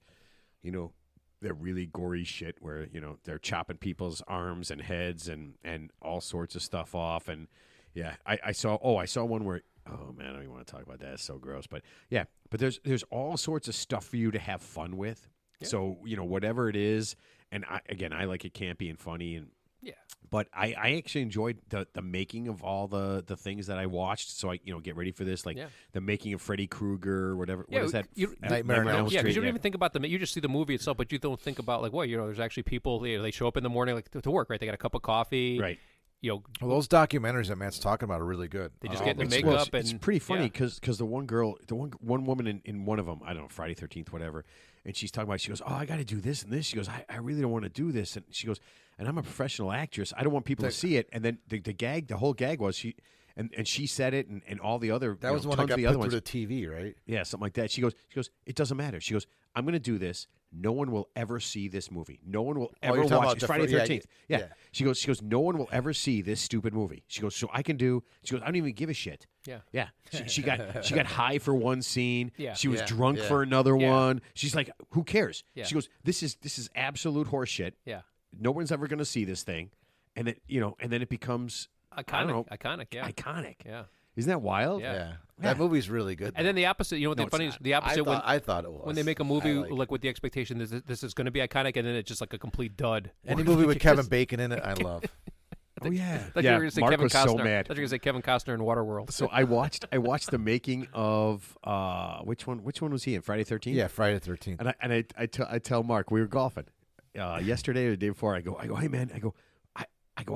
the really gory shit where they're chopping people's arms and heads and all sorts of stuff off, and yeah, I saw one where. Oh man, I don't even want to talk about that. It's so gross. But yeah, but there's all sorts of stuff for you to have fun with. Yeah. So whatever it is, and I like it campy and funny and. Yeah. But I actually enjoyed the making of all the things that I watched. So I get ready for this, like the making of Freddy Krueger, whatever. Yeah, what is that? Nightmare on Elm Yeah, Street, because you don't even think about you just see the movie itself, but you don't think about there's actually people. They show up in the morning like to work, right? They got a cup of coffee, Right. Well, those documentaries that Matt's talking about are really good. They just get in the It's- makeup it's and pretty funny yeah. because the one girl, one woman in one of them, I don't know, Friday 13th, whatever, and she's talking about. She goes, "Oh, I got to do this and this." She goes, "I really don't want to do this," and she goes, "And I'm a professional actress. I don't want people to see it." And then the whole gag was she. And she said it, and all the other That was the one tons that of the got other put ones. through the TV, right? Yeah, something like that. She goes, it doesn't matter. She goes, I'm going to do this. No one will ever see this movie. No one will ever you're talking watch about it. It's the Friday fir- yeah, 13th. yeah, Yeah. yeah. She goes, no one will ever see this stupid movie. She goes, so I can do. She goes, I don't even give a shit. Yeah. Yeah. She got high for one scene. Yeah. She was Yeah, drunk yeah. for another Yeah. one. She's like, who cares? Yeah. She goes, this is absolute horseshit. Yeah. No one's ever going to see this thing, and then it becomes I don't know, Iconic. Yeah. iconic. Yeah. Isn't that wild? Yeah. That movie's really good. And then the opposite. You know what No, the it's funny is? not. The opposite I thought it was. when they make a movie I like it. with the expectation that this is going to be iconic, and then it's just like a complete dud. Any Or movie with Kevin because- Bacon in it, I love. Oh yeah. I thought you Yeah, were going to say Mark Kevin was Costner. so mad. I thought you were going to say Kevin Costner in Waterworld. So I watched the making of which one was he in Friday 13th? Yeah, Friday the 13th. And I tell Mark, we were golfing yesterday or the day before. I go, hey man, I go,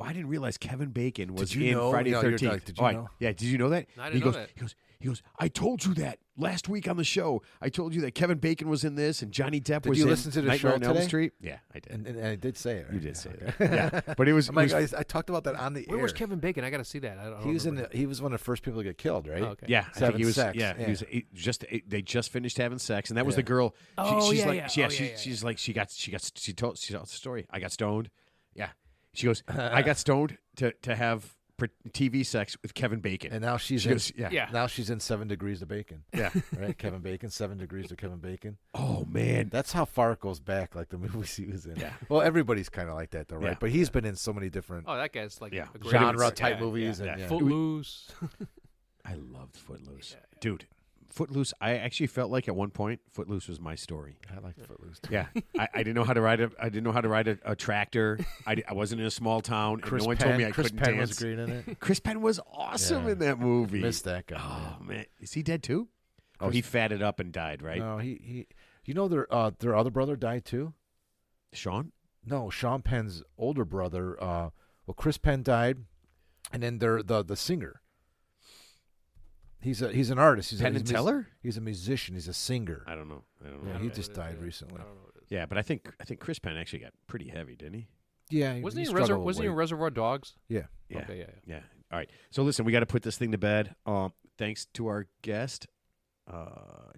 I didn't realize Kevin Bacon was Did you in know? Friday No, you're 13th. like, did you Oh, know? Yeah, did you know that? I didn't he know goes, that. He goes, I told you that last week on the show. I told you that Kevin Bacon was in this and Johnny Depp Did was you in listen to the Nightmare show on Elm today? Street. Yeah, I did. And I did say it. Right? You did say Okay. that. Yeah, but it was. Oh my it was- God, I talked about that on the Where air. was Kevin Bacon? I got to see that. I don't He was remember. he was one of the first people to get killed, right? Oh, okay. Yeah, I think Having he was. sex, Yeah, yeah. he was. They just finished having sex, and that was Yeah. the girl. Oh, she's yeah, like, yeah. yeah, Oh, she, yeah, yeah, she's like, she told the story. I got stoned. Yeah, she goes, I got stoned to have TV sex with Kevin Bacon. And now she's she in, goes, yeah. Yeah. now she's in 7 Degrees to Bacon. Yeah. Right? Kevin Bacon, 7 Degrees to Kevin Bacon. Oh man, That's how far it goes back, like the movies he was in. Yeah. Well, everybody's kind of like that, though, right? Yeah. But he's been in so many different Oh, that guy's like Yeah. a great genre-type yeah, movies. Yeah. And, yeah. Footloose. I loved Footloose, dude. Footloose. I actually felt like at one point Footloose was my story. I like Footloose, too. Yeah, I didn't know how to ride a tractor. I wasn't in a small town, and no one told me I Chris couldn't Penn dance. was great in it. Chris Penn was awesome Yeah. in that movie. Missed that guy. Oh man, is he dead too? Oh, Oh, he fatted up and died, right? No, he you know their other brother died too? Sean? No, Sean Penn's older brother. Well, Chris Penn died, and then the singer. He's an artist. He's Penn and Teller? He's a musician. He's a singer. I don't know. Yeah, I he don't just know what it died is. recently. I don't know what it is. Yeah, but I think Chris Penn actually got pretty heavy, didn't he? Yeah, Wasn't he in struggled with Wasn't he in weight. Reservoir Dogs? Yeah. Yeah. Okay, yeah. Yeah. All right. So listen, we got to put this thing to bed. Thanks to our guest,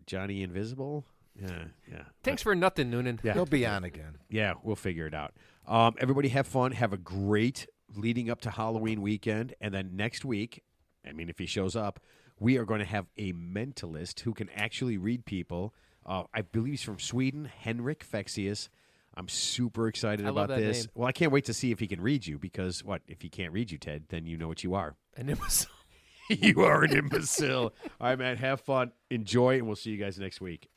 Johnny Invisible. Yeah. Thanks for nothing, Noonan. Yeah. He'll be on again. Yeah, we'll figure it out. Everybody have fun. Have a great leading up to Halloween weekend. And then next week, I mean, if he shows up, we are going to have a mentalist who can actually read people. I believe he's from Sweden, Henrik Fexius. I'm super excited I love about that this. name. Well, I can't wait to see if he can read you because, what, if he can't read you, Ted, then you know what you are. And it was. You are an imbecile. All right, man. Have fun. Enjoy, and we'll see you guys next week.